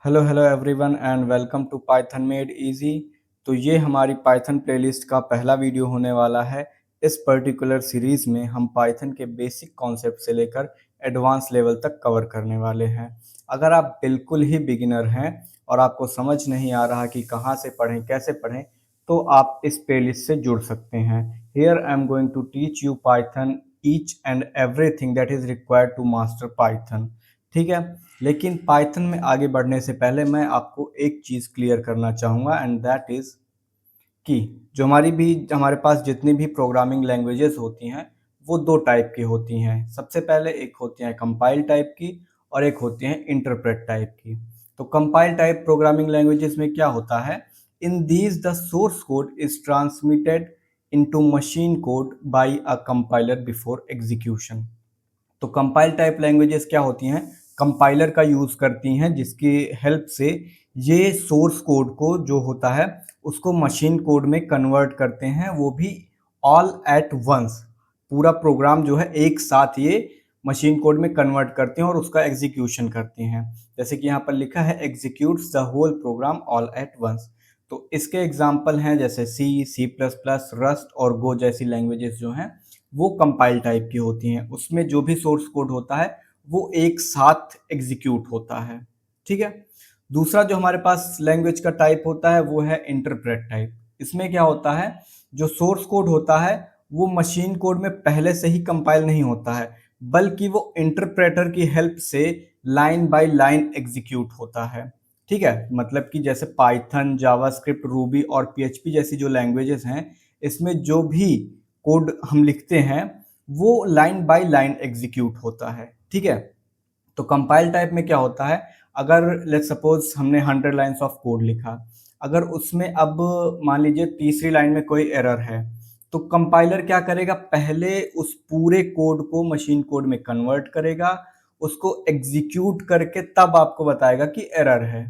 Hello everyone and welcome to Python made easy. तो ये हमारी पाइथन प्लेलिस्ट का पहला वीडियो होने वाला है। इस पर्टिकुलर सीरीज में हम पाइथन के बेसिक कॉन्सेप्ट से लेकर एडवांस लेवल तक कवर करने वाले हैं। अगर आप बिल्कुल ही बिगिनर हैं और आपको समझ नहीं आ रहा कि कहाँ से पढ़ें कैसे पढ़ें, तो आप इस प्लेलिस्ट से जुड़ सकते हैं। Here I am going to teach you Python each and everything that is required to master Python. ठीक है, लेकिन पाइथन में आगे बढ़ने से पहले मैं आपको एक चीज़ क्लियर करना चाहूँगा एंड दैट इज़ कि जो हमारे पास जितनी भी प्रोग्रामिंग लैंग्वेजेस होती हैं वो दो टाइप की होती हैं। सबसे पहले एक होती हैं कंपाइल टाइप की और एक होती हैं इंटरप्रेट टाइप की। तो कंपाइल टाइप प्रोग्रामिंग लैंग्वेजेस में क्या होता है, in these the source code is transmitted into machine code by a compiler before execution. तो कंपाइल टाइप लैंग्वेजेस क्या होती हैं, कंपाइलर का यूज़ करती हैं जिसकी हेल्प से ये सोर्स कोड को जो होता है उसको मशीन कोड में कन्वर्ट करते हैं, वो भी ऑल एट वंस। पूरा प्रोग्राम जो है एक साथ ये मशीन कोड में कन्वर्ट करते हैं और उसका एग्जीक्यूशन करते हैं। जैसे कि यहाँ पर लिखा है executes the whole program all at once. तो इसके एग्जाम्पल हैं जैसे सी प्लस प्लस, रस्ट और गो जैसी लैंग्वेजेस जो हैं वो कंपाइल टाइप की होती हैं। उसमें जो भी सोर्स कोड होता है वो एक साथ एग्जीक्यूट होता है। ठीक है, दूसरा जो हमारे पास लैंग्वेज का टाइप होता है वो है इंटरप्रेट टाइप। इसमें क्या होता है, जो सोर्स कोड होता है वो मशीन कोड में पहले से ही कंपाइल नहीं होता है, बल्कि वो इंटरप्रेटर की हेल्प से लाइन बाय लाइन एग्जीक्यूट होता है। ठीक है, मतलब कि जैसे पाइथन, जावास्क्रिप्ट, रूबी और पीएचपी जैसी जो लैंग्वेजेस हैं, इसमें जो भी कोड हम लिखते हैं वो लाइन बाय लाइन एग्जीक्यूट होता है। ठीक है, तो कंपाइल टाइप में क्या होता है, अगर लेट्स सपोज हमने 100 लाइन्स ऑफ कोड लिखा, अगर उसमें अब मान लीजिए तीसरी लाइन में कोई एरर है, तो कंपाइलर क्या करेगा, पहले उस पूरे कोड को मशीन कोड में कन्वर्ट करेगा, उसको एग्जीक्यूट करके तब आपको बताएगा कि एरर है।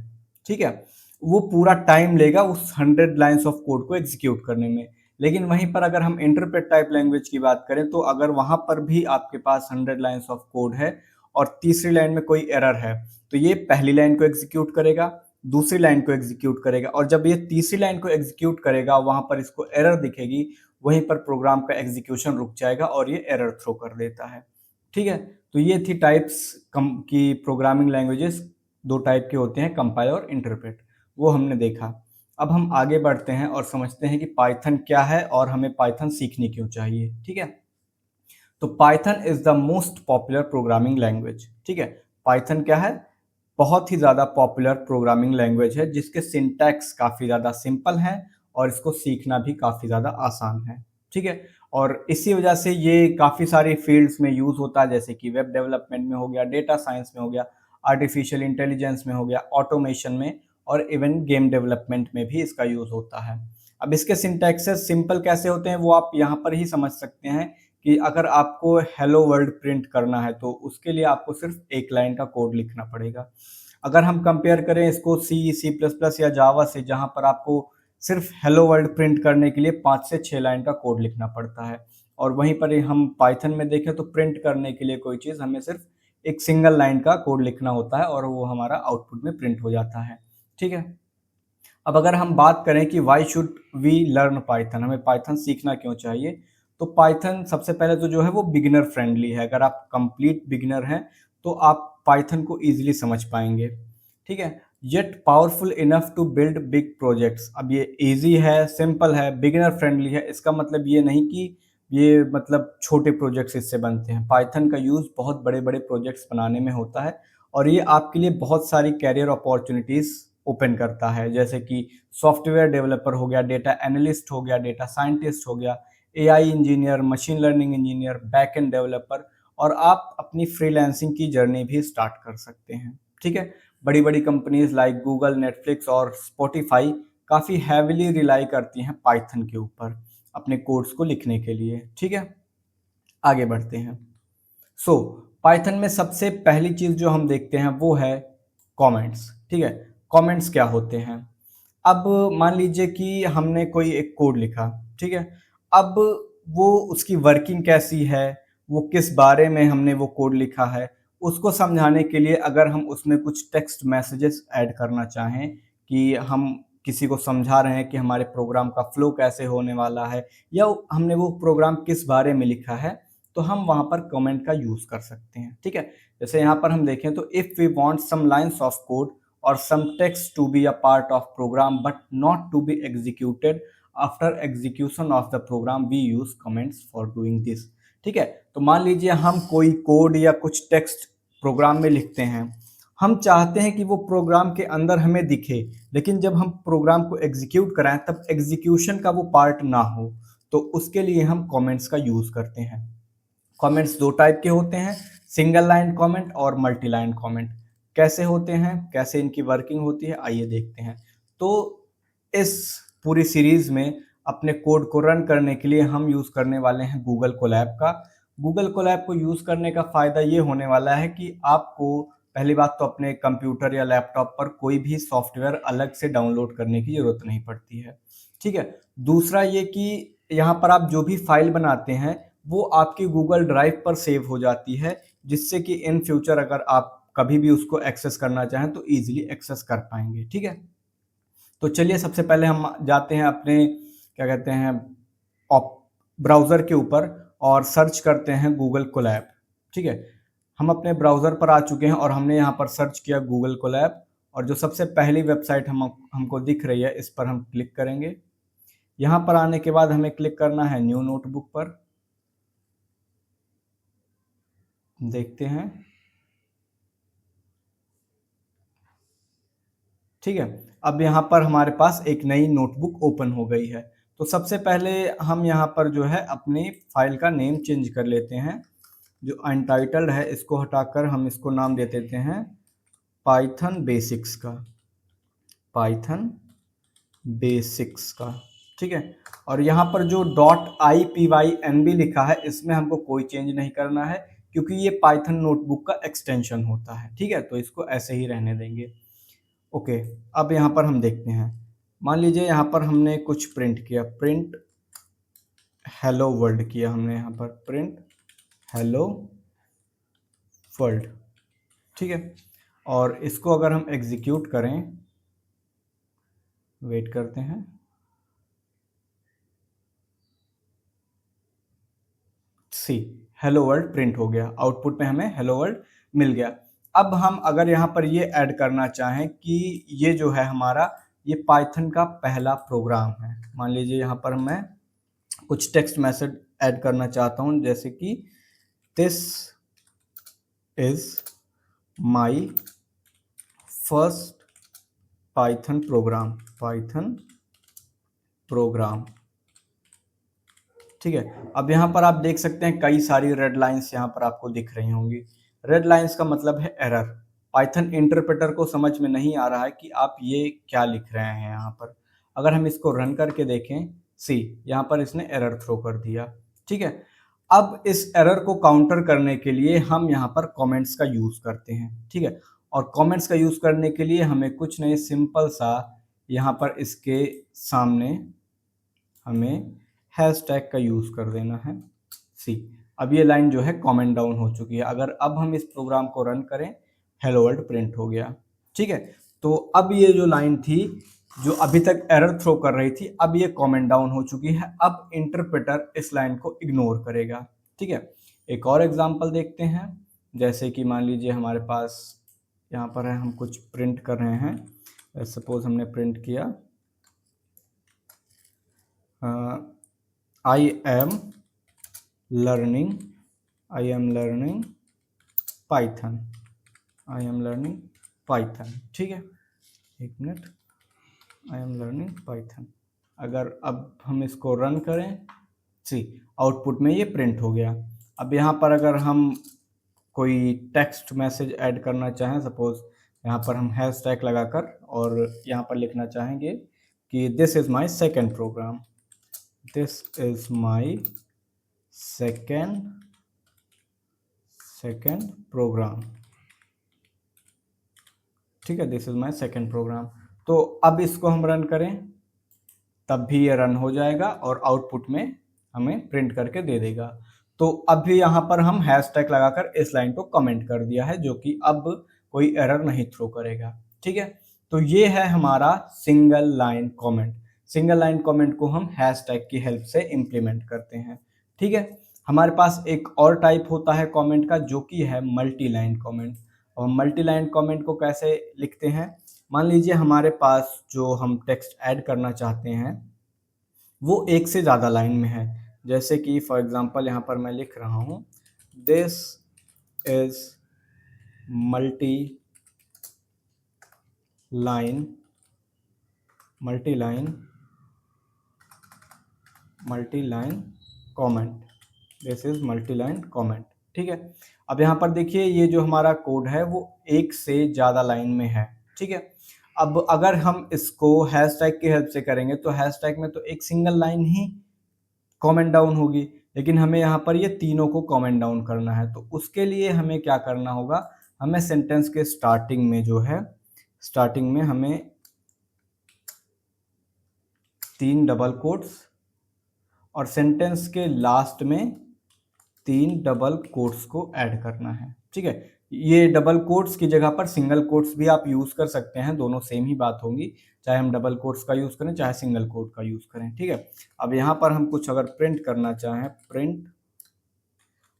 ठीक है, वो पूरा टाइम लेगा उस 100 लाइन्स ऑफ कोड को एग्जीक्यूट करने में। लेकिन वहीं पर अगर हम इंटरप्रेट टाइप लैंग्वेज की बात करें, तो अगर वहां पर भी आपके पास 100 लाइन्स ऑफ कोड है और तीसरी लाइन में कोई एरर है, तो ये पहली लाइन को एग्जीक्यूट करेगा, दूसरी लाइन को एग्जीक्यूट करेगा, और जब ये तीसरी लाइन को एग्जीक्यूट करेगा वहां पर इसको एरर दिखेगी, वहीं पर प्रोग्राम का एग्जीक्यूशन रुक जाएगा और ये एरर थ्रो कर देता है। ठीक है, तो ये थी टाइप्स की प्रोग्रामिंग लैंग्वेजेस। दो टाइप के होते हैं, कंपाइल और इंटरप्रेट, वो हमने देखा। अब हम आगे बढ़ते हैं और समझते हैं कि पाइथन क्या है और हमें पाइथन सीखनी क्यों चाहिए। ठीक है, तो Python is the most popular programming language. ठीक है, पाइथन क्या है, बहुत ही ज़्यादा पॉपुलर प्रोग्रामिंग लैंग्वेज है जिसके सिंटैक्स काफ़ी ज़्यादा सिंपल हैं और इसको सीखना भी काफ़ी ज़्यादा आसान है। ठीक है, और इसी वजह से ये काफ़ी सारी फील्ड्स में यूज़ होता है, जैसे कि वेब डेवलपमेंट में हो गया, डेटा साइंस में हो गया, आर्टिफिशियल इंटेलिजेंस में हो गया, ऑटोमेशन में, और इवन गेम डेवलपमेंट में भी इसका यूज़ होता है। अब इसके सिंटैक्सेस सिंपल कैसे होते हैं वो आप यहाँ पर ही समझ सकते हैं कि अगर आपको हेलो वर्ल्ड प्रिंट करना है तो उसके लिए आपको सिर्फ एक लाइन का कोड लिखना पड़ेगा। अगर हम कंपेयर करें इसको सी प्लस प्लस या जावा से, जहां पर आपको सिर्फ हेलो वर्ल्ड प्रिंट करने के लिए 5 से 6 लाइन का कोड लिखना पड़ता है, और वहीं पर हम पाइथन में देखें तो प्रिंट करने के लिए कोई चीज़ हमें सिर्फ एक सिंगल लाइन का कोड लिखना होता है और वो हमारा आउटपुट में प्रिंट हो जाता है। ठीक है, अब अगर हम बात करें कि why should we learn Python, हमें पाइथन सीखना क्यों चाहिए, तो पाइथन सबसे पहले तो जो है वो बिगिनर फ्रेंडली है। अगर आप कंप्लीट बिगिनर हैं तो आप पाइथन को ईजिली समझ पाएंगे। ठीक है, yet powerful enough to build big projects. अब ये ईजी है, सिंपल है, बिगिनर फ्रेंडली है, इसका मतलब ये नहीं कि ये मतलब छोटे प्रोजेक्ट्स इससे बनते हैं। पाइथन का यूज़ बहुत बड़े बड़े प्रोजेक्ट्स बनाने में होता है और ये आपके लिए बहुत सारी कैरियर अपॉर्चुनिटीज़ ओपन करता है, जैसे कि सॉफ्टवेयर डेवलपर हो गया, डेटा एनालिस्ट हो गया, डेटा साइंटिस्ट हो गया, AI engineer, machine learning engineer, back end developer, और आप अपनी फ्रीलांसिंग की जर्नी भी स्टार्ट कर सकते हैं। ठीक है, बड़ी बड़ी कंपनीज लाइक गूगल, नेटफ्लिक्स और स्पॉटिफाई काफ़ी हैविली रिलाई करती हैं पाइथन के ऊपर अपने कोड्स को लिखने के लिए। ठीक है, आगे बढ़ते हैं। सो पाइथन में सबसे पहली चीज़ जो हम देखते हैं वो है कमेंट्स। ठीक है, कमेंट्स क्या होते हैं, अब मान लीजिए कि हमने कोई एक कोड लिखा। ठीक है, अब वो उसकी वर्किंग कैसी है, वो किस बारे में हमने वो कोड लिखा है, उसको समझाने के लिए अगर हम उसमें कुछ टेक्स्ट मैसेजेस ऐड करना चाहें कि हम किसी को समझा रहे हैं कि हमारे प्रोग्राम का फ्लो कैसे होने वाला है या हमने वो प्रोग्राम किस बारे में लिखा है, तो हम वहाँ पर कमेंट का यूज़ कर सकते हैं। ठीक है, जैसे यहाँ पर हम देखें तो if we want some lines of code और some text to be a part of program but not to be executed after execution of the program we use comments for doing this. ठीक है, तो मान लीजिए हम कोई code या कुछ टेक्स्ट प्रोग्राम में लिखते हैं, हम चाहते हैं कि वो प्रोग्राम के अंदर हमें दिखे, लेकिन जब हम प्रोग्राम को एग्जीक्यूट कराएं तब एग्जीक्यूशन का वो पार्ट ना हो, तो उसके लिए हम कमेंट्स का यूज करते हैं। कमेंट्स दो टाइप के होते हैं, सिंगल लाइन कमेंट और मल्टी लाइन कमेंट। कैसे होते हैं, कैसे इनकी वर्किंग होती है, आइए देखते हैं। तो इस पूरी सीरीज में अपने कोड को रन करने के लिए हम यूज करने वाले हैं गूगल कोलैब का। गूगल कोलैब को यूज करने का फायदा ये होने वाला है कि आपको पहली बात तो अपने कंप्यूटर या लैपटॉप पर कोई भी सॉफ्टवेयर अलग से डाउनलोड करने की जरूरत नहीं पड़ती है। ठीक है, दूसरा ये कि यहाँ पर आप जो भी फाइल बनाते हैं वो आपकी गूगल ड्राइव पर सेव हो जाती है, जिससे कि इन फ्यूचर अगर आप कभी भी उसको एक्सेस करना चाहें तो इजीली एक्सेस कर पाएंगे। ठीक है, तो चलिए सबसे पहले हम जाते हैं अपने क्या कहते हैं ब्राउज़र के ऊपर और सर्च करते हैं गूगल कोलैब। ठीक है, हम अपने ब्राउज़र पर आ चुके हैं और हमने यहाँ पर सर्च किया गूगल कोलैब, और जो सबसे पहली वेबसाइट हमको दिख रही है इस पर हम क्लिक करेंगे। यहाँ पर आने के बाद हमें क्लिक करना है न्यू नोटबुक पर। देखते हैं, ठीक है, अब यहाँ पर हमारे पास एक नई नोटबुक ओपन हो गई है। तो सबसे पहले हम यहाँ पर जो है अपनी फाइल का नेम चेंज कर लेते हैं। जो अनटाइटल्ड है इसको हटाकर हम इसको नाम दे देते हैं पाइथन बेसिक्स का, पाइथन बेसिक्स का। ठीक है, और यहाँ पर जो .ipynb लिखा है इसमें हमको कोई चेंज नहीं करना है, क्योंकि ये पाइथन नोटबुक का एक्सटेंशन होता है। ठीक है, तो इसको ऐसे ही रहने देंगे। ओके, अब यहाँ पर हम देखते हैं, मान लीजिए यहाँ पर हमने कुछ प्रिंट किया, प्रिंट हेलो वर्ल्ड किया हमने यहाँ पर, प्रिंट हेलो वर्ल्ड। ठीक है, और इसको अगर हम एग्जीक्यूट करें, वेट करते हैं, सी हेलो वर्ल्ड प्रिंट हो गया, आउटपुट में हमें हेलो वर्ल्ड मिल गया। अब हम अगर यहाँ पर ये ऐड करना चाहें कि ये जो है हमारा ये पाइथन का पहला प्रोग्राम है, मान लीजिए यहाँ पर मैं कुछ टेक्स्ट मैसेज ऐड करना चाहता हूँ, जैसे कि this is my first Python programme, Python programme. ठीक है, अब यहाँ पर आप देख सकते हैं कई सारी रेड लाइंस यहाँ पर आपको दिख रही होंगी। रेड लाइंस का मतलब है एरर। पाइथन इंटरप्रेटर को समझ में नहीं आ रहा है कि आप ये क्या लिख रहे हैं यहाँ पर। अगर हम इसको रन करके देखें, सी यहाँ पर इसने एरर थ्रो कर दिया। ठीक है, अब इस एरर को काउंटर करने के लिए हम यहाँ पर कमेंट्स का यूज करते हैं। ठीक है, और कमेंट्स का यूज करने के लिए हमें कुछ नहीं, सिंपल सा यहाँ पर इसके सामने हमें हैशटैग का यूज कर देना है। सी अब ये लाइन जो है कमेंट डाउन हो चुकी है। अगर अब हम इस प्रोग्राम को रन करें, हेलो वर्ल्ड प्रिंट हो गया। ठीक है, तो अब ये जो लाइन थी जो अभी तक एरर थ्रो कर रही थी, अब ये कमेंट डाउन हो चुकी है। अब इंटरप्रेटर इस लाइन को इग्नोर करेगा। ठीक है, एक और एग्जांपल देखते हैं, जैसे कि मान लीजिए हमारे पास यहाँ पर है, हम कुछ प्रिंट कर रहे हैं। सपोज हमने प्रिंट किया I am learning Python, I am learning Python। ठीक है, एक minute, I am learning Python। अगर अब हम इसको रन करें, सी आउटपुट में ये प्रिंट हो गया। अब यहाँ पर अगर हम कोई टेक्स्ट मैसेज ऐड करना चाहें, सपोज यहाँ पर हम हैशटैग लगाकर और यहाँ पर लिखना चाहेंगे कि this is my second program, this is my second program। ठीक है, this is my second program। तो अब इसको हम रन करें तब भी ये रन हो जाएगा और आउटपुट में हमें प्रिंट करके दे देगा। तो अभी यहाँ पर हम हैशटैग लगाकर इस लाइन को कमेंट कर दिया है, जो कि अब कोई एरर नहीं थ्रो करेगा। ठीक है, तो ये है हमारा single line comment. Single line comment को हम हैशटैग की हेल्प से इंप्लीमेंट करते हैं। ठीक है, हमारे पास एक और टाइप होता है कमेंट का, जो कि है मल्टी लाइन कमेंट। और मल्टी लाइन कमेंट को कैसे लिखते हैं? मान लीजिए हमारे पास जो हम टेक्स्ट ऐड करना चाहते हैं वो एक से ज़्यादा लाइन में है। जैसे कि फॉर एग्जांपल यहाँ पर मैं लिख रहा हूँ, this is multi line comment, this is multi line comment. ठीक है, अब यहाँ पर देखिए ये जो हमारा कोड है वो एक से ज़्यादा लाइन में है। ठीक है, अब अगर हम इसको हैशटैग की हेल्प से करेंगे तो हैशटैग में तो एक सिंगल लाइन ही कमेंट डाउन होगी, लेकिन हमें यहाँ पर ये तीनों को कमेंट डाउन करना है। तो उसके लिए हमें क्या करना होगा, हमें सेंटेंस के स्टार्टिंग में जो है, स्टार्टिंग में हमें 3 डबल कोट्स और सेंटेंस के लास्ट में 3 डबल कोट्स को ऐड करना है। ठीक है, ये डबल कोट्स की जगह पर सिंगल कोट्स भी आप यूज़ कर सकते हैं, दोनों सेम ही बात होगी, चाहे हम डबल कोट्स का यूज़ करें चाहे सिंगल कोट का यूज़ करें। ठीक है, अब यहाँ पर हम कुछ अगर प्रिंट करना चाहें, प्रिंट,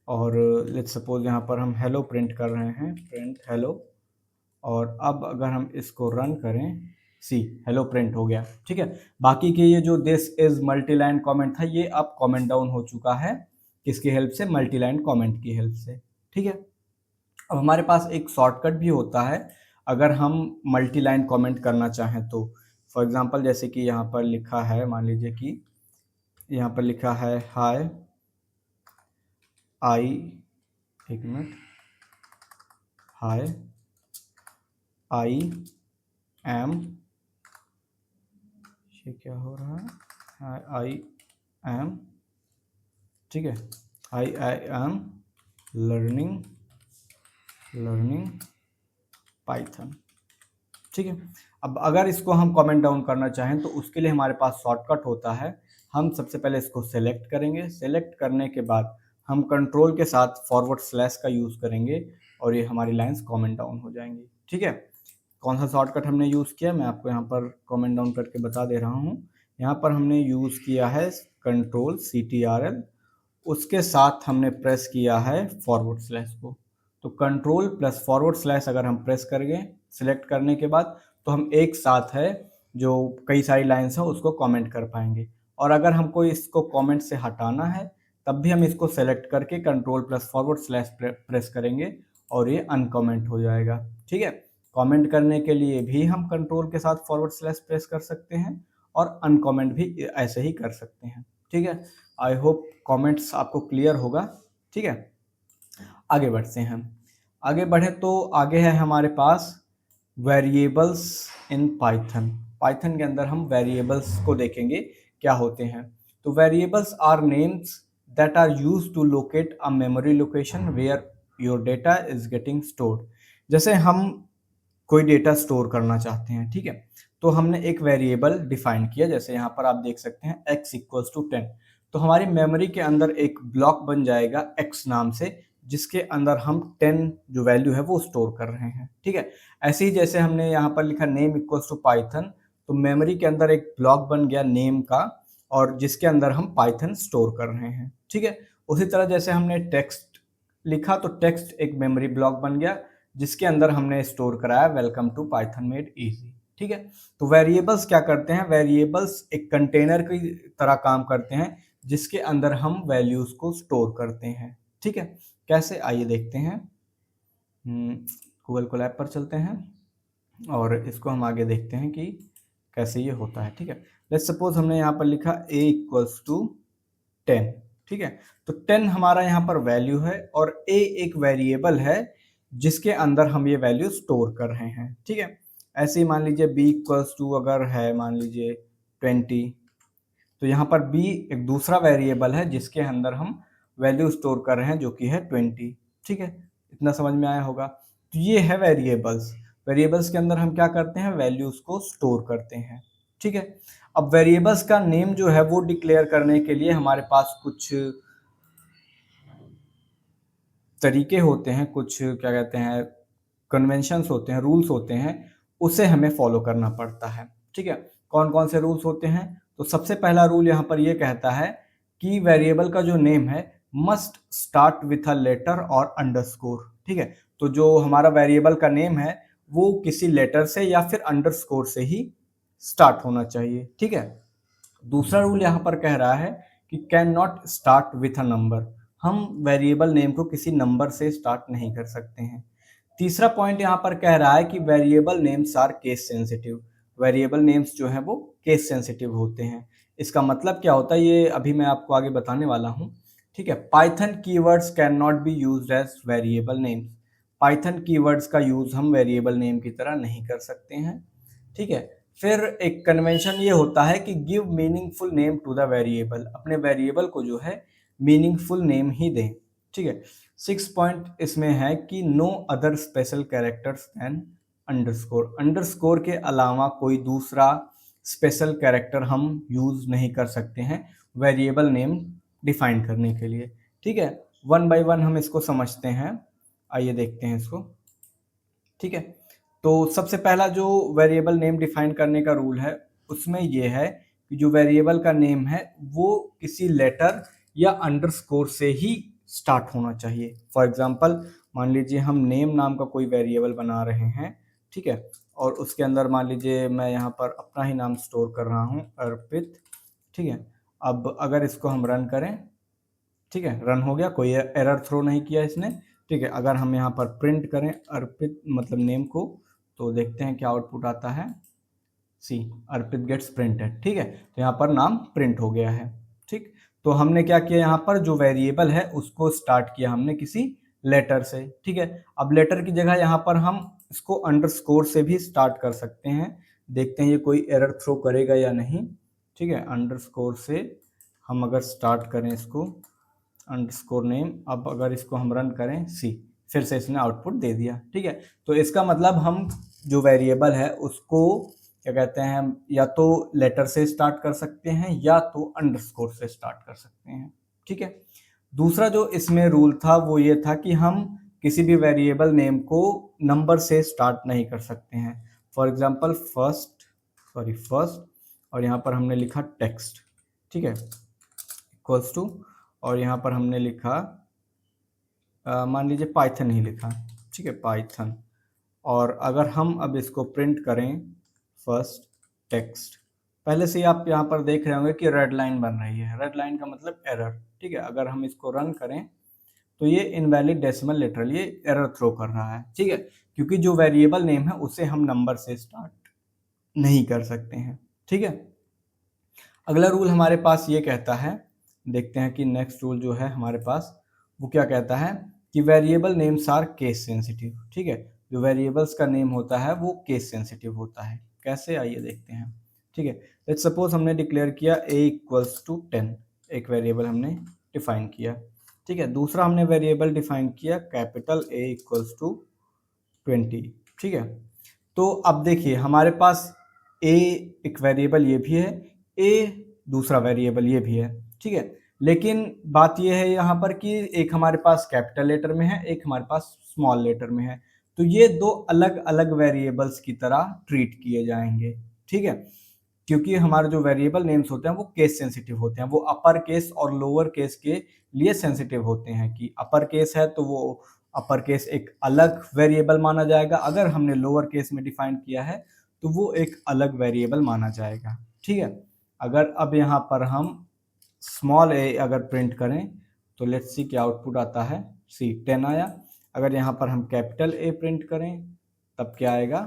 और लेट्स सपोज यहाँ पर हम हेलो प्रिंट कर रहे हैं, प्रिंट हेलो, और अब अगर हम इसको रन करें, सी हेलो प्रिंट हो गया। ठीक है, बाकी के ये जो this is multi line comment था ये अब कॉमेंट डाउन हो चुका है, किसकी हेल्प से? मल्टी लाइन कॉमेंट की हेल्प से। ठीक है, अब हमारे पास एक शॉर्टकट भी होता है अगर हम मल्टी लाइन कॉमेंट करना चाहें तो। फॉर एग्जांपल जैसे कि यहाँ पर लिखा है, मान लीजिए कि यहाँ पर लिखा है हाय आई, एक मिनट, हाय आई एम, ये क्या हो रहा है, हाय आई एम, ठीक है, आई एम लर्निंग पाइथन। ठीक है, अब अगर इसको हम कमेंट डाउन करना चाहें तो उसके लिए हमारे पास शॉर्टकट होता है। हम सबसे पहले इसको सेलेक्ट करेंगे, सेलेक्ट करने के बाद हम कंट्रोल के साथ फॉरवर्ड स्लैश का यूज़ करेंगे और ये हमारी लाइंस कमेंट डाउन हो जाएंगी। ठीक है, कौन सा शॉर्टकट हमने यूज़ किया मैं आपको यहाँ पर कमेंट डाउन करके बता दे रहा हूँ। यहाँ पर हमने यूज़ किया है कंट्रोल CTRL, उसके साथ हमने प्रेस किया है फॉरवर्ड स्लैश को। तो कंट्रोल प्लस फॉरवर्ड स्लैश अगर हम प्रेस करेंगे सिलेक्ट करने के बाद तो हम एक साथ है जो कई सारी लाइन्स हैं उसको कमेंट कर पाएंगे। और अगर हमको इसको कमेंट से हटाना है तब भी हम इसको सेलेक्ट करके control plus forward slash press करेंगे और ये अनकमेंट हो जाएगा। ठीक है, कमेंट करने के लिए भी हम कंट्रोल के साथ फॉरवर्ड स्लैश प्रेस कर सकते हैं और अनकमेंट भी ऐसे ही कर सकते हैं। ठीक है, आई होप कमेंट्स आपको क्लियर होगा। ठीक है, आगे बढ़ते हैं। आगे बढ़े तो आगे है हमारे पास वेरिएबल्स इन पाइथन। पाइथन के अंदर हम वेरिएबल्स को देखेंगे क्या होते हैं। तो variables are names that are used to locate a memory location where your data is getting stored. जैसे हम कोई डेटा स्टोर करना चाहते हैं, ठीक है, तो हमने एक वेरिएबल डिफाइन किया, जैसे यहाँ पर आप देख सकते हैं x इक्वल्स टू 10। तो हमारी मेमोरी के अंदर एक ब्लॉक बन जाएगा x नाम से, जिसके अंदर हम 10 जो वैल्यू है वो स्टोर कर रहे हैं। ठीक है, ऐसे ही जैसे हमने यहाँ पर लिखा नेम इक्वल्स टू पाइथन, तो मेमोरी के अंदर एक ब्लॉक बन गया नेम का और जिसके अंदर हम पाइथन स्टोर कर रहे हैं। ठीक है, उसी तरह जैसे हमने टेक्स्ट लिखा तो टेक्स्ट एक मेमोरी ब्लॉक बन गया जिसके अंदर हमने स्टोर कराया welcome to Python made easy. ठीक है, तो वेरिएबल्स क्या करते हैं? वेरिएबल्स एक कंटेनर की तरह काम करते हैं जिसके अंदर हम वैल्यूज को स्टोर करते हैं। ठीक है, कैसे, आइए देखते हैं। गूगल कोलैब पर चलते हैं और इसको हम आगे देखते हैं कि कैसे ये होता है। ठीक है, लेट्स सपोज हमने यहाँ पर लिखा a इक्वल्स टू 10। ठीक है, तो 10 हमारा यहाँ पर वैल्यू है और a एक वेरिएबल है जिसके अंदर हम ये वैल्यू स्टोर कर रहे हैं। ठीक है, ऐसे ही मान लीजिए b इक्वल्स टू अगर है मान लीजिए 20, तो यहाँ पर b एक दूसरा वेरिएबल है जिसके अंदर हम वैल्यू स्टोर कर रहे हैं जो कि है 20। ठीक है, इतना समझ में आया होगा। तो ये है वेरिएबल्स। वेरिएबल्स के अंदर हम क्या करते हैं? वैल्यूज को स्टोर करते हैं। ठीक है, अब वेरिएबल्स का नेम जो है वो डिक्लेयर करने के लिए हमारे पास कुछ तरीके होते हैं, कुछ क्या कहते हैं कन्वेंशंस होते हैं, रूल्स होते हैं, उसे हमें फॉलो करना पड़ता है। ठीक है, कौन कौन से रूल्स होते हैं? तो सबसे पहला रूल यहाँ पर ये कहता है कि वेरिएबल का जो नेम है must start with a letter और अंडरस्कोर। ठीक है, तो जो हमारा वेरिएबल का नेम है वो किसी लेटर से या फिर अंडरस्कोर से ही स्टार्ट होना चाहिए। ठीक है, दूसरा रूल यहाँ पर कह रहा है कि can not start with a number. हम वेरिएबल नेम को किसी नंबर से स्टार्ट नहीं कर सकते हैं। तीसरा पॉइंट यहाँ पर कह रहा है कि variable names are case sensitive. Variable names जो है वो केस सेंसिटिव होते हैं। इसका मतलब क्या होता है ये अभी मैं आपको आगे बताने वाला हूँ। ठीक है, Python keywords can not be used as variable names. Python keywords का यूज हम वेरिएबल नेम की तरह नहीं कर सकते हैं। ठीक है, फिर एक कन्वेंशन ये होता है कि give meaningful name to the variable. अपने वेरिएबल को जो है मीनिंगफुल नेम ही दें। ठीक है, 6 पॉइंट इसमें है कि no other special characters then underscore. Underscore के अलावा कोई दूसरा स्पेशल कैरेक्टर हम यूज नहीं कर सकते हैं वेरिएबल नेम डिफाइन करने के लिए। ठीक है, वन बाय वन हम इसको समझते हैं। आइए देखते हैं इसको। ठीक है, तो सबसे पहला जो वेरिएबल नेम डिफाइन करने का रूल है उसमें ये है कि जो वेरिएबल का नेम है वो किसी लेटर या अंडरस्कोर से ही स्टार्ट होना चाहिए। फॉर एग्जांपल मान लीजिए हम नेम नाम का कोई वेरिएबल बना रहे हैं। ठीक है, और उसके अंदर मान लीजिए मैं यहाँ पर अपना ही नाम स्टोर कर रहा हूँ, अर्पित। ठीक है, अब अगर इसको हम रन करें, ठीक है, रन हो गया, कोई एरर थ्रो नहीं किया इसने। ठीक है, अगर हम यहाँ पर प्रिंट करें अर्पित मतलब नेम को, तो देखते हैं क्या आउटपुट आता है। सी अर्पित गेट्स प्रिंटेड। ठीक है, तो यहाँ पर नाम प्रिंट हो गया है। ठीक, तो हमने क्या किया, यहाँ पर जो वेरिएबल है उसको स्टार्ट किया हमने किसी लेटर से। ठीक है, अब लेटर की जगह यहाँ पर हम इसको अंडरस्कोर से भी स्टार्ट कर सकते हैं। देखते हैं ये कोई एरर थ्रो करेगा या नहीं। ठीक है, अंडरस्कोर से हम अगर स्टार्ट करें इसको अंडरस्कोर नेम, अब अगर इसको हम रन करें सी, फिर से इसने आउटपुट दे दिया। ठीक है, तो इसका मतलब हम जो वेरिएबल है उसको क्या कहते हैं, या तो लेटर से स्टार्ट कर सकते हैं या तो अंडरस्कोर से स्टार्ट कर सकते हैं। ठीक है, दूसरा जो इसमें रूल था वो ये था कि हम किसी भी वेरिएबल नेम को नंबर से स्टार्ट नहीं कर सकते हैं। फॉर एग्जांपल फर्स्ट और यहाँ पर हमने लिखा टेक्स्ट। ठीक है, इक्वल्स टू, और यहाँ पर हमने लिखा मान लीजिए पाइथन ही लिखा। ठीक है, पाइथन, और अगर हम अब इसको प्रिंट करें फर्स्ट टेक्स्ट, पहले से ही आप यहाँ पर देख रहे होंगे कि रेड लाइन बन रही है। रेड लाइन का मतलब एरर। ठीक है, अगर हम इसको रन करें तो ये इनवैलिड डेसिमल लिटरल ये एरर थ्रो कर रहा है। ठीक है, क्योंकि जो वेरिएबल नेम है उसे हम नंबर से स्टार्ट नहीं कर सकते हैं। ठीक है, अगला रूल हमारे पास ये कहता है, देखते हैं कि नेक्स्ट रूल जो है हमारे पास वो क्या कहता है कि variable names are case sensitive. ठीक है, जो वेरिएबल्स का नेम होता है वो केस सेंसिटिव होता है। कैसे, आइए देखते हैं। ठीक है, लेट्स सपोज हमने डिक्लेयर किया a इक्वल्स टू 10, एक वेरिएबल हमने डिफाइन किया। ठीक है, दूसरा हमने वेरिएबल डिफाइन किया कैपिटल A इक्वल्स टू 20। ठीक है, तो अब देखिए हमारे पास a एक वेरिएबल ये भी है, a दूसरा वेरिएबल ये भी है। ठीक है, लेकिन बात यह है यहाँ पर कि एक हमारे पास कैपिटल लेटर में है, एक हमारे पास स्मॉल लेटर में है, तो ये दो अलग अलग वेरिएबल्स की तरह ट्रीट किए जाएंगे। ठीक है, क्योंकि हमारे जो वेरिएबल नेम्स होते हैं वो केस सेंसिटिव होते हैं। वो अपर केस और लोअर केस के लिए सेंसिटिव होते हैं कि अपर केस है तो वो अपर केस एक अलग वेरिएबल माना जाएगा, अगर हमने लोअर केस में डिफाइन किया है तो वो एक अलग वेरिएबल माना जाएगा। ठीक है, अगर अब यहाँ पर हम स्मॉल a अगर प्रिंट करें तो लेट्स सी क्या आउटपुट आता है। सी 10 आया। अगर यहाँ पर हम कैपिटल A प्रिंट करें तब क्या आएगा,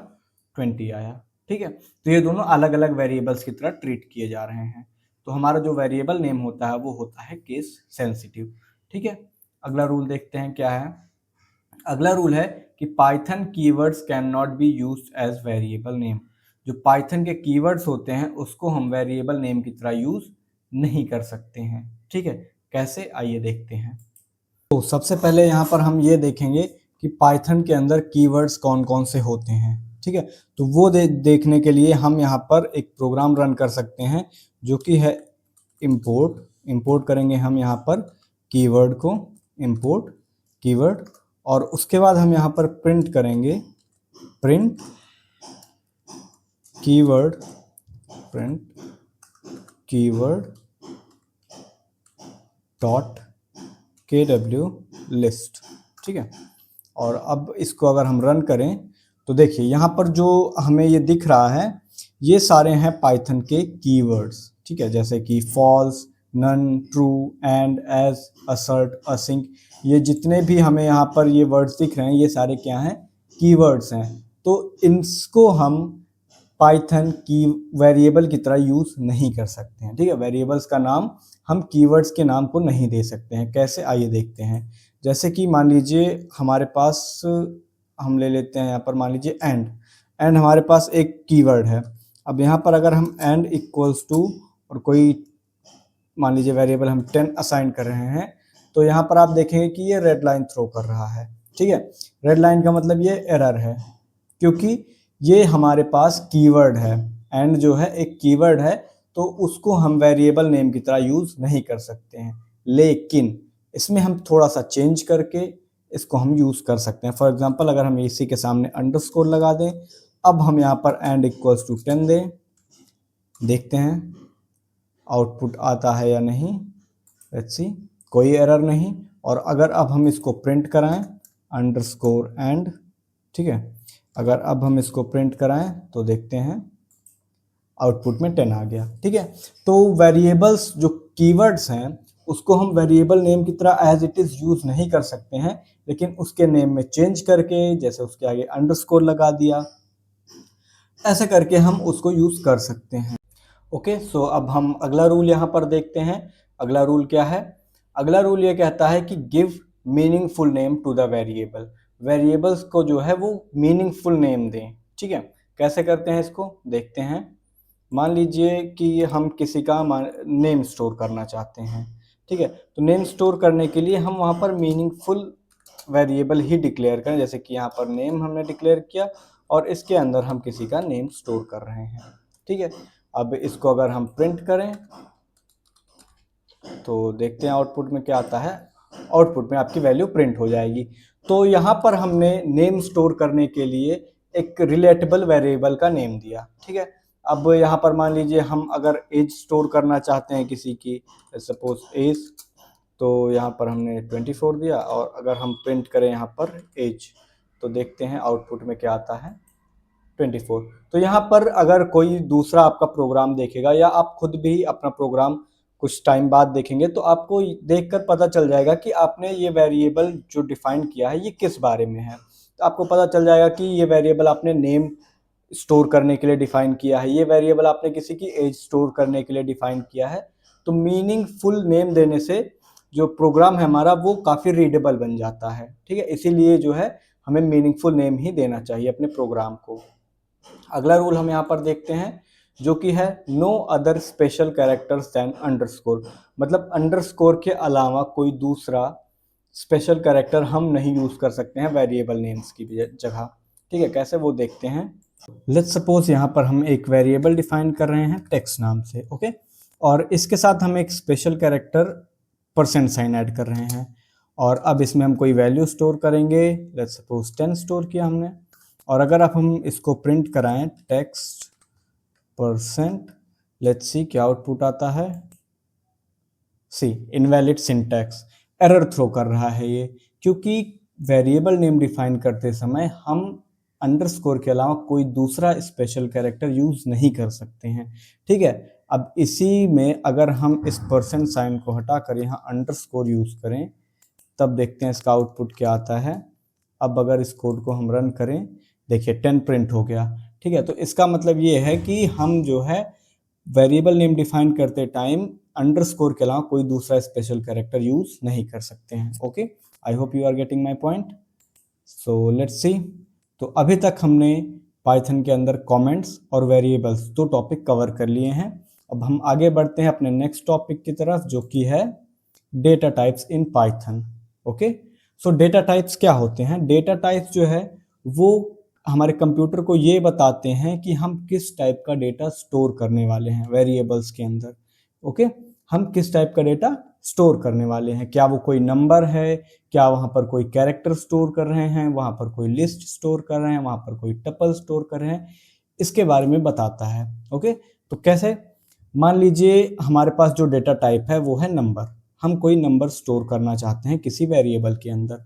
20 आया। ठीक है, तो ये दोनों अलग अलग वेरिएबल्स की तरह ट्रीट किए जा रहे हैं। तो हमारा जो वेरिएबल नेम होता है वो होता है केस सेंसिटिव। ठीक है, अगला रूल देखते हैं क्या है। अगला रूल है कि Python keywords can not be used as variable name. जो पाइथन के कीवर्ड्स होते हैं उसको हम वेरिएबल नेम की तरह यूज नहीं कर सकते हैं। ठीक है, कैसे, आइए देखते हैं। तो सबसे पहले यहाँ पर हम ये देखेंगे कि पाइथन के अंदर कीवर्ड्स कौन कौन से होते हैं। ठीक है, तो वो देखने के लिए हम यहाँ पर एक प्रोग्राम रन कर सकते हैं जो कि है इंपोर्ट करेंगे हम यहाँ पर कीवर्ड को, इंपोर्ट कीवर्ड, और उसके बाद हम यहाँ पर प्रिंट करेंगे print keyword, print keyword dot KW list. ठीक है, और अब इसको अगर हम रन करें तो देखिए यहाँ पर जो हमें ये दिख रहा है ये सारे हैं पाइथन के कीवर्ड्स। ठीक है, जैसे कि false, none, true, and, as, assert, async, ये जितने भी हमें यहाँ पर ये वर्ड्स दिख रहे हैं ये सारे क्या हैं, कीवर्ड्स हैं। तो इनको हम पाइथन की वेरिएबल की तरह यूज़ नहीं कर सकते हैं। ठीक है, वेरिएबल्स का नाम हम कीवर्ड्स के नाम को नहीं दे सकते हैं। कैसे, आइए देखते हैं। जैसे कि मान लीजिए हमारे पास, हम ले लेते हैं यहाँ पर मान लीजिए एंड हमारे पास एक कीवर्ड है। अब यहाँ पर अगर हम एंड इक्वल्स टू और कोई मान लीजिए वेरिएबल हम 10 असाइन कर रहे हैं, तो यहाँ पर आप देखेंगे कि ये रेड लाइन थ्रो कर रहा है। ठीक है, रेड लाइन का मतलब ये एरर है, क्योंकि ये हमारे पास कीवर्ड है। एंड जो है एक कीवर्ड है, तो उसको हम वेरिएबल नेम की तरह यूज़ नहीं कर सकते हैं, लेकिन इसमें हम थोड़ा सा चेंज करके इसको हम यूज़ कर सकते हैं। फॉर एग्जांपल अगर हम इसी के सामने अंडरस्कोर लगा दें, अब हम यहाँ पर एंड इक्वल्स टू 10 दें, देखते हैं आउटपुट आता है या नहीं। लेट्स सी, कोई एरर नहीं। और अगर अब हम इसको प्रिंट कराएं अंडरस्कोर एंड, ठीक है, अगर अब हम इसको प्रिंट कराएं तो देखते हैं आउटपुट में 10 आ गया। ठीक है, तो वेरिएबल्स जो कीवर्ड्स हैं उसको हम वेरिएबल नेम की तरह एज इट इज़ यूज़ नहीं कर सकते हैं, लेकिन उसके नेम में चेंज करके, जैसे उसके आगे अंडरस्कोर लगा दिया, ऐसे करके हम उसको यूज़ कर सकते हैं। ओके, सो अब हम अगला रूल यहाँ पर देखते हैं। अगला रूल क्या है? अगला रूल ये कहता है कि give meaningful name to the variable. Variables को जो है वो मीनिंगफुल नेम दें। ठीक है, कैसे करते हैं इसको देखते हैं। मान लीजिए कि हम किसी का नेम स्टोर करना चाहते हैं। ठीक है, तो नेम स्टोर करने के लिए हम वहाँ पर मीनिंगफुल वेरिएबल ही डिक्लेयर करें। जैसे कि यहाँ पर नेम हमने डिक्लेयर किया और इसके अंदर हम किसी का नेम स्टोर कर रहे हैं। ठीक है, अब इसको अगर हम प्रिंट करें तो देखते हैं आउटपुट में क्या आता है। आउटपुट में आपकी वैल्यू प्रिंट हो जाएगी। तो यहाँ पर हमने नेम स्टोर करने के लिए एक रिलेटेबल वेरिएबल का नेम दिया। ठीक है, अब यहाँ पर मान लीजिए हम अगर एज स्टोर करना चाहते हैं किसी की, सपोज एज, तो यहाँ पर हमने 24 दिया, और अगर हम प्रिंट करें यहाँ पर एज तो देखते हैं आउटपुट में क्या आता है, 24। तो यहाँ पर अगर कोई दूसरा आपका प्रोग्राम देखेगा या आप खुद भी अपना प्रोग्राम कुछ टाइम बाद देखेंगे तो आपको देखकर पता चल जाएगा कि आपने ये वेरिएबल जो डिफाइन किया है ये किस बारे में है। तो आपको पता चल जाएगा कि ये वेरिएबल आपने नेम स्टोर करने के लिए डिफाइन किया है, ये वेरिएबल आपने किसी की एज स्टोर करने के लिए डिफाइन किया है। तो मीनिंगफुल नेम देने से जो प्रोग्राम है हमारा वो काफ़ी रीडेबल बन जाता है। ठीक है, इसीलिए जो है हमें मीनिंगफुल नेम ही देना चाहिए अपने प्रोग्राम को। अगला रूल हम यहाँ पर देखते हैं जो कि है no other special characters than underscore. मतलब अंडरस्कोर के अलावा कोई दूसरा स्पेशल कैरेक्टर हम नहीं यूज़ कर सकते हैं वेरिएबल नेम्स की जगह। ठीक है, कैसे वो देखते हैं। लेट्स सपोज यहाँ पर हम एक वेरिएबल डिफाइन कर रहे हैं टेक्स्ट नाम से। ओके, और इसके साथ हम एक स्पेशल कैरेक्टर % ऐड कर रहे हैं, और अब इसमें हम कोई वैल्यू स्टोर करेंगे। लेट्स सपोज 10 स्टोर किया हमने, और अगर अब हम इसको प्रिंट कराएं टेक्स्ट %, लेट्स सी क्या आउटपुट आता है। सी इनवैलिड सिंटैक्स, एरर थ्रो कर रहा है ये, क्योंकि वेरिएबल नेम डिफाइन करते समय हम अंडरस्कोर के अलावा कोई दूसरा स्पेशल कैरेक्टर यूज नहीं कर सकते हैं। ठीक है, अब इसी में अगर हम इस % को हटाकर यहाँ अंडरस्कोर यूज करें तब देखते हैं इसका आउटपुट क्या आता है। अब अगर इस कोड को हम रन करें, देखिए 10 प्रिंट हो गया। ठीक है, तो इसका मतलब ये है कि हम जो है वेरिएबल नेम डिफाइन करते टाइम अंडरस्कोर के अलावा कोई दूसरा स्पेशल कैरेक्टर यूज नहीं कर सकते हैं। Okay, I hope you are getting my point. So let's see. तो अभी तक हमने पाइथन के अंदर कमेंट्स और वेरिएबल्स 2 टॉपिक कवर कर लिए हैं। अब हम आगे बढ़ते हैं अपने नेक्स्ट टॉपिक की तरफ जो कि है data types in Python. Okay, so data types क्या होते हैं? डेटा टाइप्स जो है वो हमारे कंप्यूटर को ये बताते हैं कि हम किस टाइप का डेटा स्टोर करने वाले हैं वेरिएबल्स के अंदर। ओके, हम किस टाइप का डेटा स्टोर करने वाले हैं। क्या वो कोई नंबर है, क्या वहाँ पर कोई कैरेक्टर स्टोर कर रहे हैं, वहाँ पर कोई लिस्ट स्टोर कर रहे हैं, वहाँ पर कोई टपल स्टोर कर रहे हैं, इसके बारे में बताता है। ओके, तो कैसे, मान लीजिए हमारे पास जो डेटा टाइप है वो है नंबर। हम कोई नंबर स्टोर करना चाहते हैं किसी वेरिएबल के अंदर।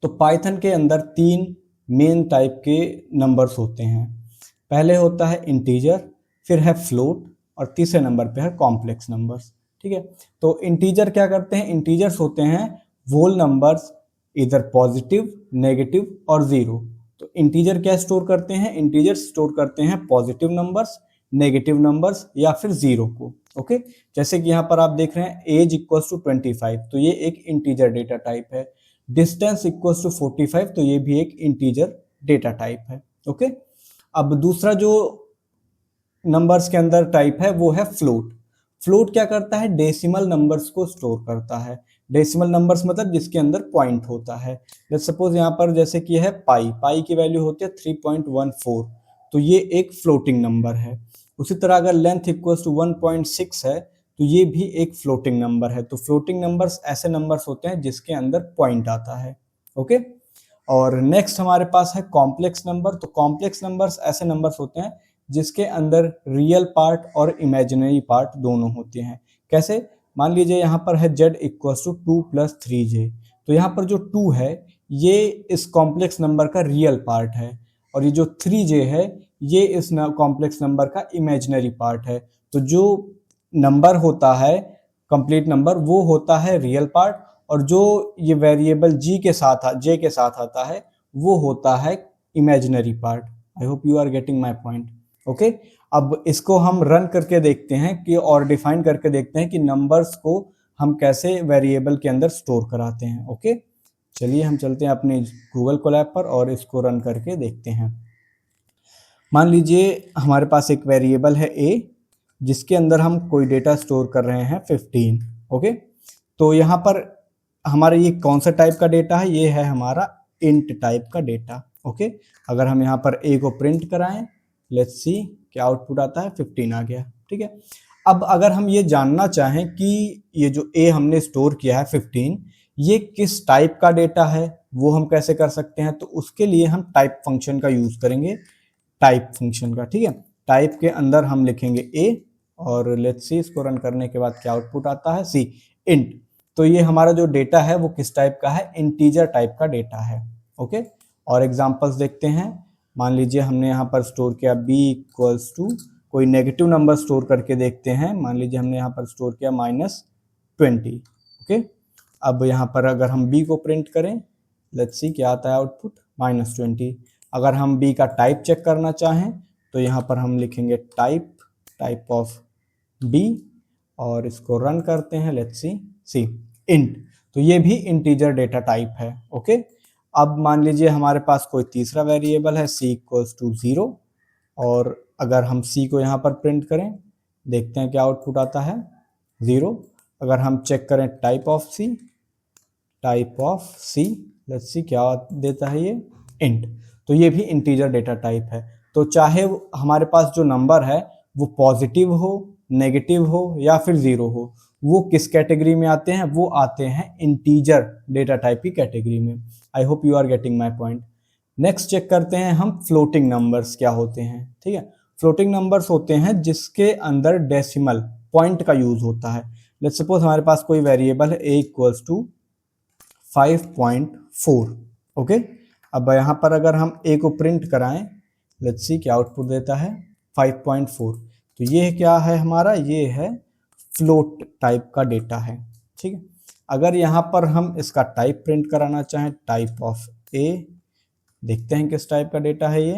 तो पाइथन के अंदर 3 मेन टाइप के नंबर्स होते हैं। पहले होता है इंटीजर, फिर है फ्लोट, और तीसरे नंबर पे है कॉम्प्लेक्स नंबर्स। ठीक है, तो इंटीजर क्या करते हैं, इंटीजर्स होते हैं होल नंबर्स, इधर पॉजिटिव, नेगेटिव और जीरो। तो इंटीजर क्या स्टोर करते हैं, इंटीजर स्टोर करते हैं पॉजिटिव नंबर्स, नेगेटिव नंबर्स या फिर जीरो को। ओके, जैसे कि यहाँ पर आप देख रहे हैं एज इक्वल्स टू 25, तो ये एक इंटीजर डेटा टाइप है। डिस्टेंस इक्वल्स टू 45, तो ये भी एक इंटीजर डेटा टाइप है। ओके, अब दूसरा जो नंबर्स के अंदर टाइप है वो है फ्लोट। फ्लोट क्या करता है, डेसिमल नंबर्स को स्टोर करता है। डेसिमल नंबर्स मतलब जिसके अंदर पॉइंट होता है। लेट्स सपोज यहाँ पर जैसे कि है पाई की वैल्यू होती है 3.14, तो ये एक फ्लोटिंग नंबर है। उसी तरह अगर लेंथ इक्वल्स टू 1.6 है तो ये भी एक फ्लोटिंग नंबर है। तो फ्लोटिंग नंबर्स ऐसे नंबर्स होते हैं जिसके अंदर पॉइंट आता है। ओके, और नेक्स्ट हमारे पास है कॉम्प्लेक्स नंबर। तो कॉम्प्लेक्स नंबर्स ऐसे नंबर्स होते हैं जिसके अंदर रियल पार्ट और इमेजिनरी पार्ट दोनों होते हैं। कैसे, मान लीजिए यहाँ पर है z इक्वल्स टू 2 + 3j, तो यहाँ पर जो 2 है ये इस कॉम्प्लेक्स नंबर का रियल पार्ट है, और ये जो 3j है ये इस कॉम्प्लेक्स नंबर का इमेजिनरी पार्ट है। तो जो नंबर होता है कंप्लीट नंबर वो होता है रियल पार्ट, और जो ये वेरिएबल j के साथ आता है वो होता है imaginary part. I hope you are getting my point. Okay, अब इसको हम रन करके देखते हैं कि, और डिफाइन करके देखते हैं कि नंबर्स को हम कैसे वेरिएबल के अंदर स्टोर कराते हैं। ओके, चलिए हम चलते हैं अपने गूगल कोलैब पर और इसको रन करके देखते हैं। मान लीजिए हमारे पास एक वेरिएबल है a जिसके अंदर हम कोई डेटा स्टोर कर रहे हैं 15। ओके, तो यहाँ पर हमारा ये कौन सा टाइप का डेटा है, ये है हमारा इंट टाइप का डेटा। ओके, अगर हम यहाँ पर a को प्रिंट कराएं, लेट्स सी क्या आउटपुट आता है, 15 आ गया। ठीक है, अब अगर हम ये जानना चाहें कि ये जो a हमने स्टोर किया है 15 ये किस टाइप का डेटा है, वो हम कैसे कर सकते हैं। तो उसके लिए हम टाइप फंक्शन का यूज करेंगे, टाइप फंक्शन का। ठीक है, टाइप के अंदर हम लिखेंगे a, और लेट्स सी इसको रन करने के बाद क्या आउटपुट आता है, सी इंट। तो ये हमारा जो डेटा है वो किस टाइप का है, इंटीजर टाइप का डेटा है। ओके, और एग्जांपल्स देखते हैं। मान लीजिए हमने यहाँ पर स्टोर किया b इक्वल्स टू कोई नेगेटिव नंबर स्टोर करके देखते हैं। मान लीजिए हमने यहाँ पर स्टोर किया -20। ओके, अब यहाँ पर अगर हम b को प्रिंट करें, लेट्स सी क्या आता है आउटपुट, -20। अगर हम b का टाइप चेक करना चाहें तो यहाँ पर हम लिखेंगे टाइप ऑफ b, और इसको रन करते हैं, लेट्स सी इंट। तो ये भी इंटीजर डेटा टाइप है। ओके, अब मान लीजिए हमारे पास कोई तीसरा वेरिएबल है c इक्वल्स टू 0, और अगर हम c को यहाँ पर प्रिंट करें, देखते हैं क्या आउटपुट आता है, 0। अगर हम चेक करें type of c, let's see क्या देता है ये, इंट। तो ये भी इंटीजर डेटा टाइप है। तो चाहे हमारे पास जो नंबर है वो पॉजिटिव हो, नेगेटिव हो या फिर 0 हो, वो किस कैटेगरी में आते हैं, वो आते हैं इंटीजर डेटा टाइप की कैटेगरी में। I hope you are getting my point. Next check करते हैं हम फ्लोटिंग नंबर्स क्या होते हैं। ठीक है, फ्लोटिंग नंबर्स होते हैं जिसके अंदर डेसिमल पॉइंट का यूज होता है। लेट्स सपोज हमारे पास कोई वेरिएबल है a इक्वल्स टू 5.4। ओके, अब यहाँ पर अगर हम a को प्रिंट कराएं, लेट्स सी क्या आउटपुट देता है, 5.4। तो ये क्या है हमारा, ये है फ्लोट टाइप का डेटा है। ठीक है, अगर यहाँ पर हम इसका टाइप प्रिंट कराना चाहें, टाइप ऑफ a, देखते हैं किस टाइप का डेटा है ये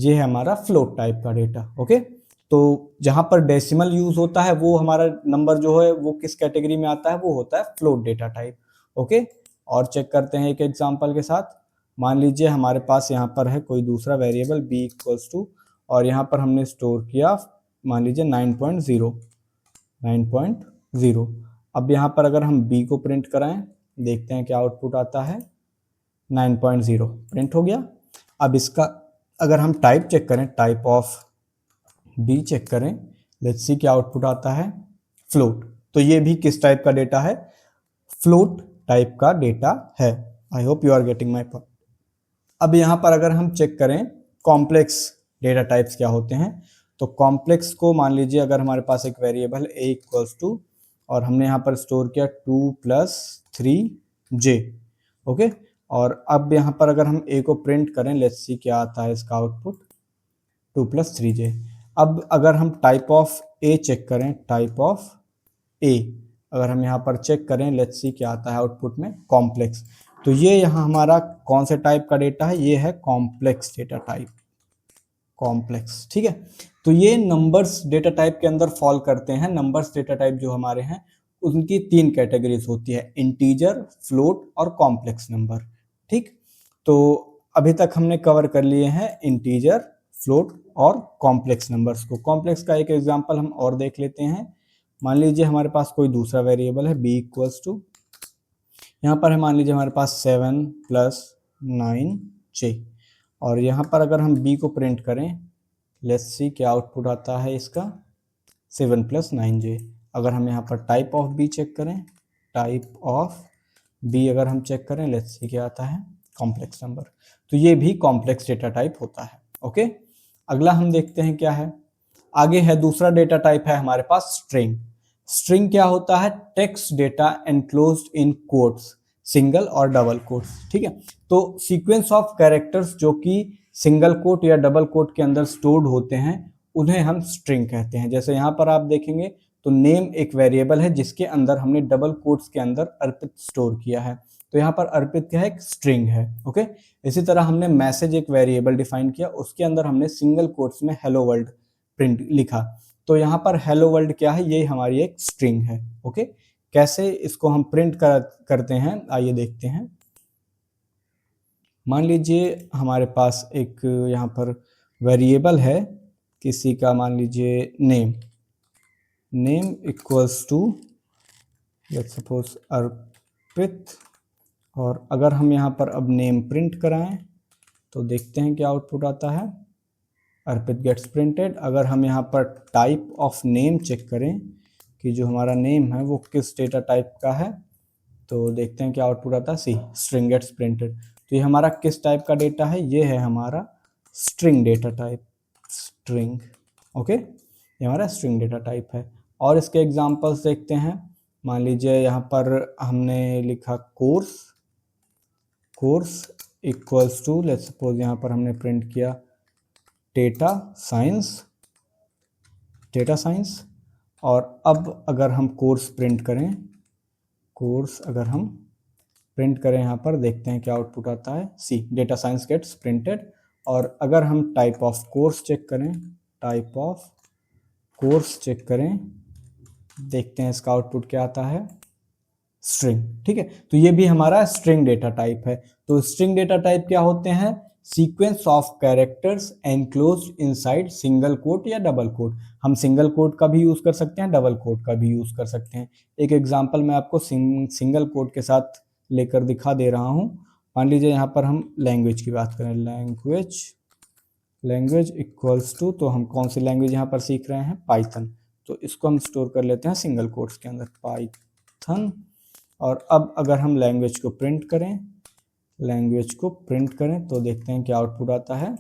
है हमारा फ्लोट टाइप का डेटा। ओके, तो जहां पर डेसिमल यूज होता है वो हमारा नंबर जो है वो किस कैटेगरी में आता है, वो होता है फ्लोट डेटा टाइप। ओके, और चेक करते हैं एक एग्जांपल के साथ। मान लीजिए हमारे पास यहाँ पर है कोई दूसरा वेरिएबल b इक्वल्स टू, और यहाँ पर हमने स्टोर किया मान लीजिए 9.0। अब यहाँ पर अगर हम b को प्रिंट कराएं, देखते हैं क्या आउटपुट आता है, 9.0 प्रिंट हो गया। अब इसका अगर हम टाइप चेक करें, टाइप ऑफ b चेक करें, लेट्स सी क्या आउटपुट आता है, फ्लोट। तो ये भी किस टाइप का डेटा है? फ्लोट टाइप का डेटा है। I hope you are getting my point. अब यहाँ पर अगर हम चेक करें कॉम्प्लेक्स डेटा टाइप्स क्या होते हैं, तो कॉम्प्लेक्स को मान लीजिए अगर हमारे पास एक वेरिएबल a इक्वल्स टू और हमने यहाँ पर स्टोर किया 2+3j, ओके। और अब यहाँ पर अगर हम a को प्रिंट करें, लेट्स सी क्या आता है इसका आउटपुट, 2+3j। अब अगर हम टाइप ऑफ a चेक करें, टाइप ऑफ a अगर हम यहाँ पर चेक करें, लेट्स सी क्या आता है आउटपुट में, कॉम्प्लेक्स। तो ये यहाँ हमारा कौन से टाइप का डेटा है? ये है कॉम्प्लेक्स डेटा टाइप, कॉम्प्लेक्स, ठीक है। तो ये नंबर्स डेटा टाइप के अंदर फॉल करते हैं। नंबर्स डेटा टाइप जो हमारे हैं उनकी 3 कैटेगरीज होती है, इंटीजर, फ्लोट और कॉम्प्लेक्स नंबर, ठीक। तो अभी तक हमने कवर कर लिए हैं इंटीजर, फ्लोट और कॉम्प्लेक्स नंबर्स को। कॉम्प्लेक्स का एक एग्जांपल हम और देख लेते हैं। मान लीजिए हमारे पास कोई दूसरा वेरिएबल है b इक्वल्स टू, यहाँ पर है मान लीजिए हमारे पास 7+9j, और यहाँ पर अगर हम b को प्रिंट करें, लेट्स सी क्या आउटपुट आता है इसका, 7+9j। अगर हम यहाँ पर टाइप ऑफ b चेक करें, टाइप ऑफ b अगर हम चेक करें, लेट्स सी क्या आता है, कॉम्प्लेक्स नंबर। तो ये भी कॉम्प्लेक्स डेटा टाइप होता है, ओके। अगला हम देखते हैं क्या है, आगे है दूसरा डेटा टाइप है हमारे पास स्ट्रिंग। स्ट्रिंग क्या होता है? टेक्स्ट डेटा एनक्लोज्ड इन कोट्स, सिंगल और डबल कोट्स, ठीक है। तो सीक्वेंस ऑफ कैरेक्टर्स जो कि सिंगल कोट या डबल कोट के अंदर स्टोर्ड होते हैं उन्हें हम स्ट्रिंग कहते हैं। जैसे यहाँ पर आप देखेंगे तो नेम एक वेरिएबल है जिसके अंदर हमने डबल कोट्स के अंदर अर्पित स्टोर किया है, तो यहाँ पर अर्पित क्या है? एक स्ट्रिंग है, ओके। इसी तरह हमने मैसेज एक वेरिएबल डिफाइन किया, उसके अंदर हमने सिंगल कोट्स में हेलो वर्ल्ड प्रिंट लिखा, तो यहाँ पर हेलो वर्ल्ड क्या है? ये हमारी एक स्ट्रिंग है, ओके। कैसे इसको हम प्रिंट करते हैं आइए देखते हैं। मान लीजिए हमारे पास एक यहाँ पर वेरिएबल है किसी का, मान लीजिए name, name equals to let's suppose Arpit, और अगर हम यहाँ पर अब नेम प्रिंट कराएं तो देखते हैं क्या आउटपुट आता है, अर्पित गेट्स प्रिंटेड। अगर हम यहाँ पर टाइप ऑफ नेम चेक करें कि जो हमारा नेम है वो किस डेटा टाइप का है, तो देखते हैं क्या आउटपुट आता है, सी स्ट्रिंग गेट्स प्रिंटेड। तो ये हमारा किस टाइप का डेटा है? ये है हमारा string data type, string, okay. ये हमारा स्ट्रिंग डेटा टाइप है। और इसके एग्जांपल्स देखते हैं। मान लीजिए यहाँ पर हमने लिखा course, course equals to let's suppose यहाँ पर हमने प्रिंट किया डेटा साइंस, डेटा साइंस। और अब अगर हम कोर्स प्रिंट करें, कोर्स अगर हम प्रिंट करें यहाँ पर देखते हैं क्या आउटपुट आता है, सी डेटा साइंस गेट्स प्रिंटेड। और अगर हम टाइप ऑफ कोर्स चेक करें, टाइप ऑफ कोर्स चेक करें, देखते हैं इसका आउटपुट क्या आता है, स्ट्रिंग, ठीक है। तो ये भी हमारा स्ट्रिंग डेटा टाइप है। तो स्ट्रिंग डेटा टाइप क्या होते हैं? Sequence of characters enclosed inside single quote या डबल कोट। हम सिंगल कोट का भी यूज कर सकते हैं, डबल कोट का भी यूज कर सकते हैं। एक एग्जांपल मैं आपको सिंगल कोट के साथ लेकर दिखा दे रहा हूं। मान लीजिए यहाँ पर हम लैंग्वेज की बात करें, लैंग्वेज, लैंग्वेज इक्वल्स टू, तो हम कौन सी लैंग्वेज यहाँ पर सीख रहे हैं? पाइथन। तो इसको हम स्टोर कर लेते हैं सिंगल कोट्स के अंदर, पाइथन। और अब अगर हम लैंग्वेज को प्रिंट करें, लैंग्वेज को प्रिंट करें तो देखते हैं क्या आउटपुट आता है,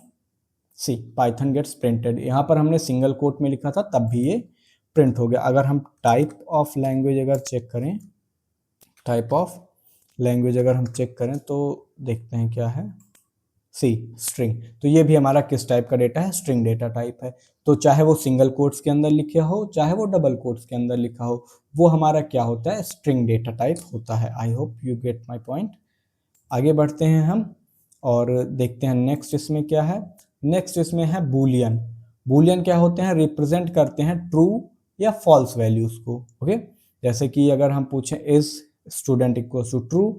सी पाइथन गेट्स प्रिंटेड। यहाँ पर हमने सिंगल कोट में लिखा था तब भी ये प्रिंट हो गया। अगर हम टाइप ऑफ लैंग्वेज अगर चेक करें, टाइप ऑफ लैंग्वेज अगर हम चेक करें तो देखते हैं क्या है, सी स्ट्रिंग। तो ये भी हमारा किस टाइप का डेटा है? स्ट्रिंग डेटा टाइप है। तो चाहे वो सिंगल कोट्स के अंदर लिखा हो, चाहे वो डबल कोट्स के अंदर लिखा हो, वो हमारा क्या होता है? स्ट्रिंग डेटा टाइप होता है। I hope you get my point. आगे बढ़ते हैं हम और देखते हैं नेक्स्ट इसमें क्या है। नेक्स्ट इसमें है बूलियन। बूलियन क्या होते हैं? रिप्रेजेंट करते हैं ट्रू या फॉल्स वैल्यूज को, ओके। जैसे कि अगर हम पूछें is student equals to true,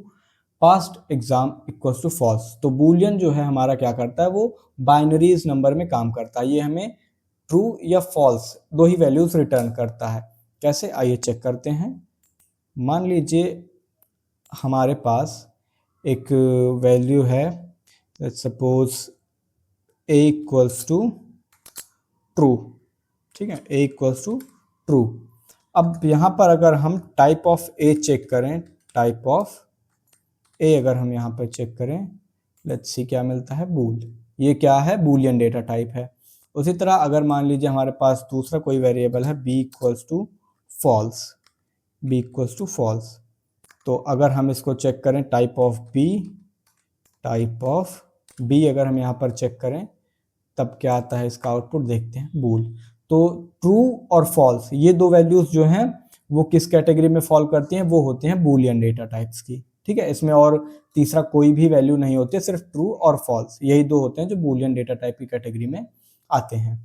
past exam equals to false, तो बूलियन जो है हमारा क्या करता है? वो बाइनरीज नंबर में काम करता है। ये हमें ट्रू या फॉल्स दो ही वैल्यूज रिटर्न करता है। कैसे? आइए चेक करते हैं। मान लीजिए हमारे पास एक वैल्यू है, let's suppose a equals to true, ठीक है, a इक्वल्स टू ट्रू। अब यहाँ पर अगर हम टाइप ऑफ ए चेक करें, टाइप ऑफ ए अगर हम यहाँ पर चेक करें, लेट्स सी क्या मिलता है, बूल। ये क्या है, बूलियन डेटा टाइप है। उसी तरह अगर मान लीजिए हमारे पास दूसरा कोई वेरिएबल है b equals to false, b equals to false, तो अगर हम इसको चेक करें type of b, type of b अगर हम यहाँ पर चेक करें तब क्या आता है, इसका आउटपुट देखते हैं, बूल। तो ट्रू और फॉल्स ये दो वैल्यूज जो हैं वो किस कैटेगरी में फॉल करती हैं, वो होते हैं बूलियन डेटा टाइप्स की। ठीक है, इसमें और तीसरा कोई भी वैल्यू नहीं होती है, सिर्फ ट्रू और फॉल्स यही दो होते हैं जो बूलियन डेटा टाइप की कैटेगरी में आते हैं।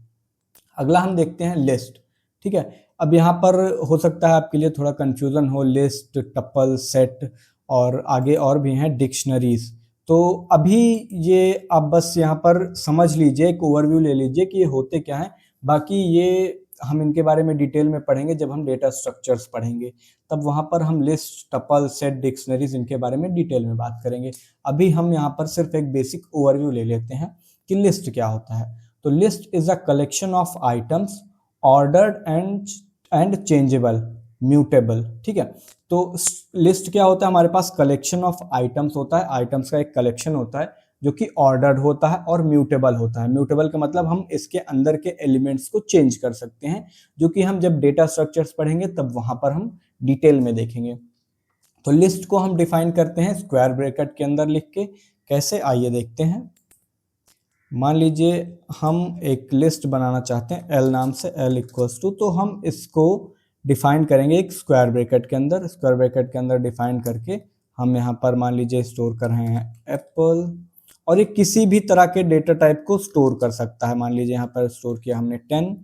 अगला हम देखते हैं लिस्ट। ठीक है, अब यहाँ पर हो सकता है आपके लिए थोड़ा कंफ्यूजन हो, लिस्ट, टपल, सेट और आगे और भी हैं डिक्शनरीज। तो अभी ये आप बस यहाँ पर समझ लीजिए, एक ओवरव्यू ले लीजिए कि ये होते क्या हैं। बाकी ये हम इनके बारे में डिटेल में पढ़ेंगे जब हम डेटा स्ट्रक्चर्स पढ़ेंगे, तब वहाँ पर हम लिस्ट, टपल, सेट, डिक्शनरीज इनके बारे में डिटेल में बात करेंगे। अभी हम यहाँ पर सिर्फ एक बेसिक ओवरव्यू ले लेते हैं कि लिस्ट क्या होता है। तो list is a collection of items ordered and changeable, mutable. ठीक है, तो लिस्ट क्या होता है, हमारे पास कलेक्शन ऑफ आइटम्स होता है, आइटम्स का एक कलेक्शन होता है जो कि ऑर्डर्ड होता है और म्यूटेबल होता है। म्यूटेबल का मतलब हम इसके अंदर के एलिमेंट्स को चेंज कर सकते हैं, जो कि हम जब डेटा स्ट्रक्चर्स पढ़ेंगे तब वहां पर हम डिटेल में देखेंगे। तो लिस्ट को हम डिफाइन करते हैं स्क्वायर ब्रैकेट के अंदर लिख के। कैसे, आइए देखते हैं। मान लीजिए हम एक लिस्ट बनाना चाहते हैं एल नाम से, एल इक्वल्स टू, तो हम इसको डिफाइन करेंगे एक स्क्वायर ब्रैकेट के अंदर। स्क्वायर ब्रैकेट के अंदर डिफाइन करके हम यहाँ पर मान लीजिए स्टोर कर रहे हैं एप्पल, और ये किसी भी तरह के डेटा टाइप को स्टोर कर सकता है। मान लीजिए यहाँ पर स्टोर किया हमने 10,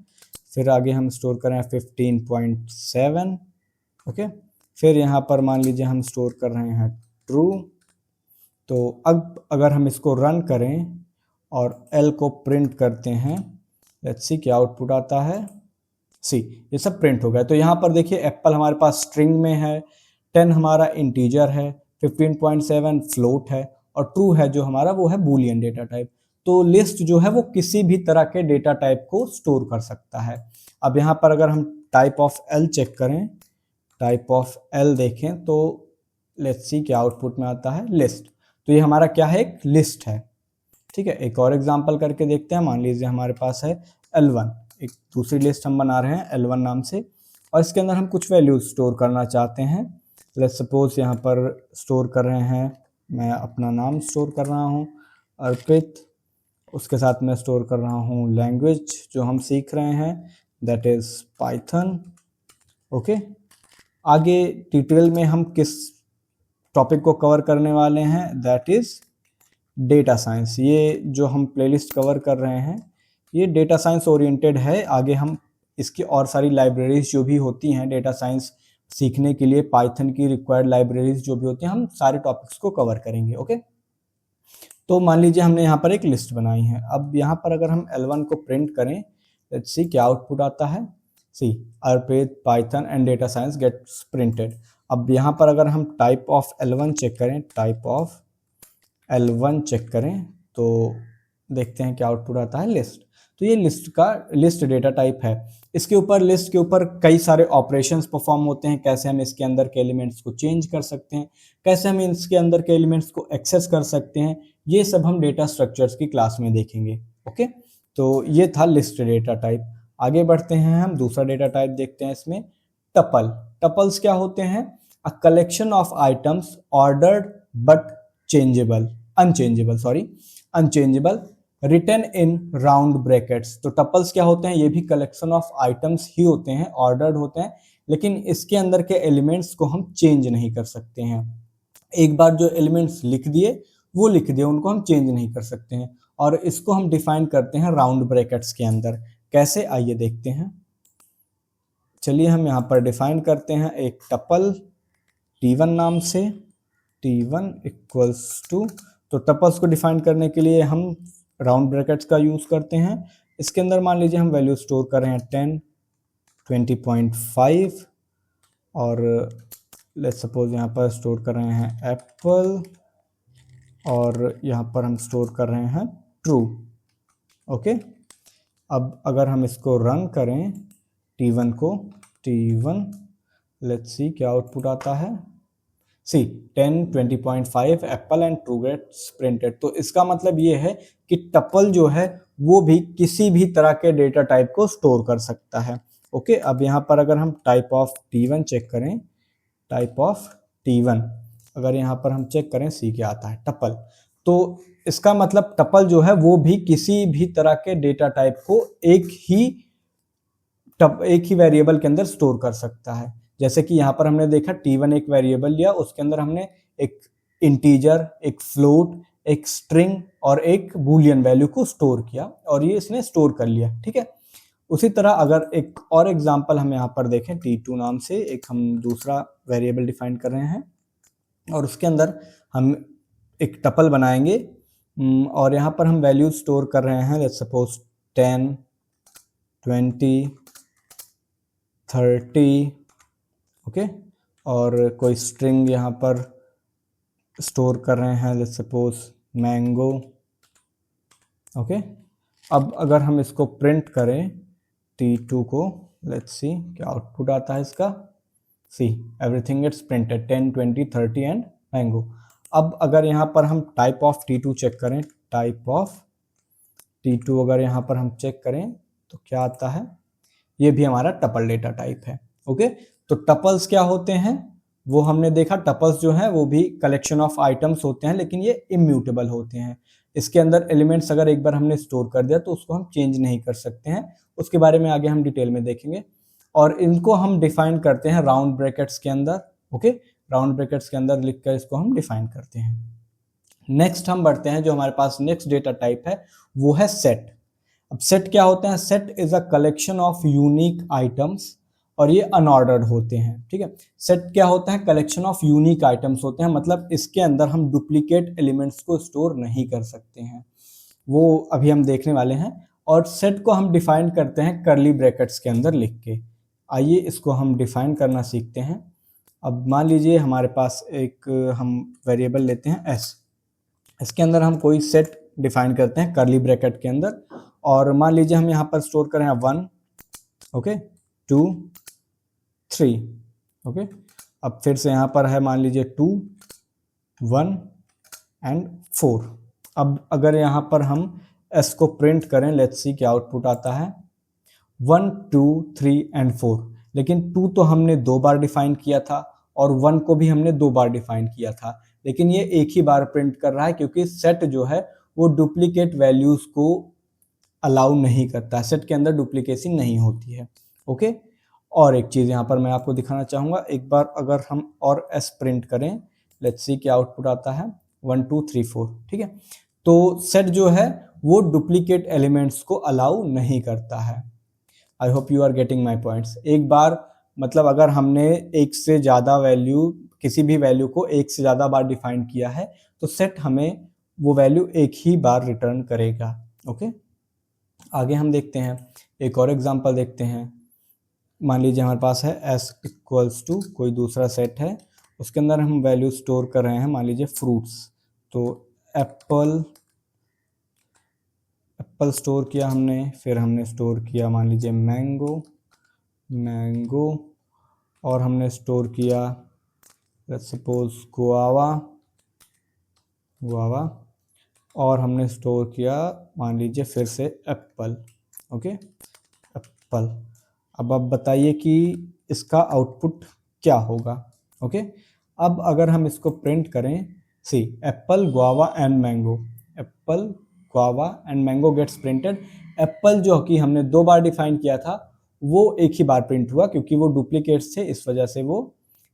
फिर आगे हम स्टोर कर रहे हैं 15.7, ओके। फिर यहाँ पर मान लीजिए हम स्टोर कर रहे हैं ट्रू। तो अब अगर हम इसको रन करें और एल को प्रिंट करते हैं, लेट्स सी क्या आउटपुट आता है। सी, ये सब प्रिंट हो गया। तो यहाँ पर देखिए एप्पल हमारे पास स्ट्रिंग में है, 10 हमारा इंटीजर है, 15.7 फ्लोट है, और ट्रू है जो हमारा वो है बूलियन डेटा टाइप। तो लिस्ट जो है वो किसी भी तरह के डेटा टाइप को स्टोर कर सकता है। अब यहाँ पर अगर हम टाइप ऑफ एल चेक करें, टाइप ऑफ एल देखें तो लेट्स सी क्या आउटपुट में आता है, लिस्ट। तो ये हमारा क्या है, एक लिस्ट है। ठीक है, एक और एग्जांपल करके देखते हैं। मान लीजिए हमारे पास है L1, एक दूसरी लिस्ट हम बना रहे हैं L1 नाम से, और इसके अंदर हम कुछ वैल्यूज स्टोर करना चाहते हैं। लेट्स सपोज यहाँ पर स्टोर कर रहे हैं, मैं अपना नाम स्टोर कर रहा हूँ अर्पित, उसके साथ में स्टोर कर रहा हूँ लैंग्वेज जो हम सीख रहे हैं, दैट इज पाइथन। ओके, आगे डिटेल में हम किस टॉपिक को कवर करने वाले हैं, दैट इज डेटा साइंस। ये जो हम प्लेलिस्ट कवर कर रहे हैं ये डेटा साइंस ओरिएंटेड है। आगे हम इसकी और सारी लाइब्रेरीज जो भी होती हैं डेटा साइंस सीखने के लिए, पाइथन की रिक्वायर्ड लाइब्रेरीज जो भी होती हैं, हम सारे टॉपिक्स को कवर करेंगे। ओके, तो मान लीजिए हमने यहाँ पर एक लिस्ट बनाई है। अब यहाँ पर अगर हम L1 को प्रिंट करें, लेट्स सी क्या आउटपुट आता है। See, Arpit, Python and data science gets printed. अब यहाँ पर अगर हम टाइप ऑफ L1 चेक करें, टाइप ऑफ L1 चेक करें तो देखते हैं क्या आउटपुट आता है, लिस्ट। तो ये लिस्ट डेटा टाइप है। इसके ऊपर, लिस्ट के ऊपर कई सारे ऑपरेशंस परफॉर्म होते हैं। कैसे हम इसके अंदर के एलिमेंट्स को चेंज कर सकते हैं, कैसे हम इसके अंदर के एलिमेंट्स को एक्सेस कर सकते हैं, ये सब हम डेटा स्ट्रक्चर्स की क्लास में देखेंगे। ओके, तो ये था लिस्ट डेटा टाइप। आगे बढ़ते हैं, हम दूसरा डेटा टाइप देखते हैं इसमें, टपल। टपल्स क्या होते हैं, a collection of items ordered but unchangeable written in round brackets. तो टपल्स क्या होते हैं, ये भी कलेक्शन ऑफ आइटम्स ही होते हैं, ऑर्डर्ड होते हैं, लेकिन इसके अंदर के एलिमेंट्स को हम चेंज नहीं कर सकते हैं। एक बार जो एलिमेंट्स लिख दिए वो लिख दिए, उनको हम चेंज नहीं कर सकते हैं, और इसको हम डिफाइन करते हैं राउंड ब्रैकेट्स के अंदर। कैसे, आइए देखते हैं। चलिए हम यहाँ पर डिफाइन करते हैं एक टपल T1 नाम से, T1 इक्वल्स टू, तो टपल्स को डिफाइन करने के लिए हम राउंड ब्रैकेट्स का यूज करते हैं। इसके अंदर मान लीजिए हम वैल्यू स्टोर कर रहे हैं 10, 20.5, और लेट्स सपोज यहाँ पर स्टोर कर रहे हैं एप्पल, और यहाँ पर हम स्टोर कर रहे हैं ट्रू। ओके, अब अगर हम इसको रन करें T1 को, T1, लेट्स सी क्या आउटपुट आता है। See 10 20.5 apple and true gets printed. तो इसका मतलब ये है कि टपल जो है वो भी किसी भी तरह के डेटा टाइप को स्टोर कर सकता है। ओके, अब यहाँ पर अगर हम टाइप ऑफ T1 चेक करें, टाइप ऑफ T1 अगर यहाँ पर हम चेक करें, सी क्या आता है, टपल। तो इसका मतलब टपल जो है वो भी किसी भी तरह के डेटा टाइप को एक ही वेरिएबल के अंदर स्टोर कर सकता है। जैसे कि यहाँ पर हमने देखा T1 एक वेरिएबल लिया, उसके अंदर हमने एक इंटीजर, एक फ्लोट, एक स्ट्रिंग और एक बूलियन वैल्यू को स्टोर किया और ये इसने स्टोर कर लिया। ठीक है, उसी तरह अगर एक और एग्जांपल हम यहाँ पर देखें, T2 नाम से एक हम दूसरा वेरिएबल डिफाइन कर रहे हैं और उसके अंदर हम एक टपल बनाएंगे और यहाँ पर हम वैल्यू स्टोर कर रहे हैं, लेट्स सपोज 10 20 30, ओके, और कोई स्ट्रिंग यहाँ पर स्टोर कर रहे हैं, लेट्स सपोज मैंगो। ओके, अब अगर हम इसको प्रिंट करें T2 को, लेट्स सी क्या आउटपुट आता है इसका। See everything gets printed 10 20 30 and mango. अब अगर यहाँ पर हम टाइप ऑफ T2 चेक करें, टाइप ऑफ T2 अगर यहाँ पर हम चेक करें तो क्या आता है, ये भी हमारा टपल डेटा टाइप है। ओके, तो टपल्स क्या होते हैं वो हमने देखा, टपल्स जो है वो भी कलेक्शन ऑफ आइटम्स होते हैं लेकिन ये इम्यूटेबल होते हैं। इसके अंदर एलिमेंट्स अगर एक बार हमने स्टोर कर दिया तो उसको हम चेंज नहीं कर सकते हैं, उसके बारे में आगे हम डिटेल में देखेंगे। और इनको हम डिफाइन करते हैं राउंड ब्रैकेट्स के अंदर। ओके, राउंड ब्रैकेट्स के अंदर लिखकर इसको हम डिफाइन करते हैं। नेक्स्ट हम बढ़ते हैं, जो हमारे पास नेक्स्ट डेटा टाइप है वो है सेट। अब सेट क्या होते हैं, set is a collection of unique items और ये अनऑर्डर्ड होते हैं। ठीक है, सेट क्या होता है, कलेक्शन ऑफ यूनिक आइटम्स होते हैं, मतलब इसके अंदर हम डुप्लीकेट एलिमेंट्स को स्टोर नहीं कर सकते हैं, वो अभी हम देखने वाले हैं। और सेट को हम डिफाइन करते हैं करली ब्रैकेट्स के अंदर लिख के। आइए इसको हम डिफाइन करना सीखते हैं। अब मान लीजिए हमारे पास एक हम वेरिएबल लेते हैं s, इसके अंदर हम कोई सेट डिफाइन करते हैं करली ब्रैकेट के अंदर और मान लीजिए हम यहाँ पर स्टोर करें 1, ओके, 2 3, ओके। अब फिर से यहाँ पर है मान लीजिए 2 1 एंड 4। अब अगर यहाँ पर हम s को प्रिंट करें, लेट्स सी क्या आउटपुट आता है, 1 2 3 एंड 4। लेकिन 2 तो हमने 2 बार डिफाइन किया था और 1 को भी हमने 2 बार डिफाइन किया था, लेकिन ये एक ही बार प्रिंट कर रहा है क्योंकि सेट जो है वो डुप्लीकेट वैल्यूज को अलाउ नहीं करता है, सेट के अंदर डुप्लीकेसी नहीं होती है। ओके, और एक चीज़ यहाँ पर मैं आपको दिखाना चाहूँगा, एक बार अगर हम और s प्रिंट करें, लेट्स सी क्या आउटपुट आता है, 1 2 3 4। ठीक है, तो सेट जो है वो डुप्लीकेट एलिमेंट्स को अलाउ नहीं करता है। I hope you are getting my points. एक बार मतलब अगर हमने एक से ज़्यादा वैल्यू, किसी भी वैल्यू को एक से ज़्यादा बार डिफाइन किया है तो सेट हमें वो वैल्यू एक ही बार रिटर्न करेगा। ओके, आगे हम देखते हैं, एक और एग्जांपल देखते हैं। मान लीजिए हमारे पास है s इक्वल्स टू कोई दूसरा सेट है, उसके अंदर हम वैल्यू स्टोर कर रहे हैं, मान लीजिए फ्रूट्स। तो एप्पल स्टोर किया हमने, फिर हमने स्टोर किया मान लीजिए मैंगो और हमने स्टोर किया लेट्स सपोज गुआवा और हमने स्टोर किया मान लीजिए फिर से एप्पल। Okay, Apple. अब आप बताइए कि इसका आउटपुट क्या होगा। ओके, अब अगर हम इसको प्रिंट करें, see apple guava and mango, apple guava and mango gets printed. Apple जो कि हमने 2 बार डिफाइन किया था वो एक ही बार प्रिंट हुआ क्योंकि वो डुप्लीकेट्स थे, इस वजह से वो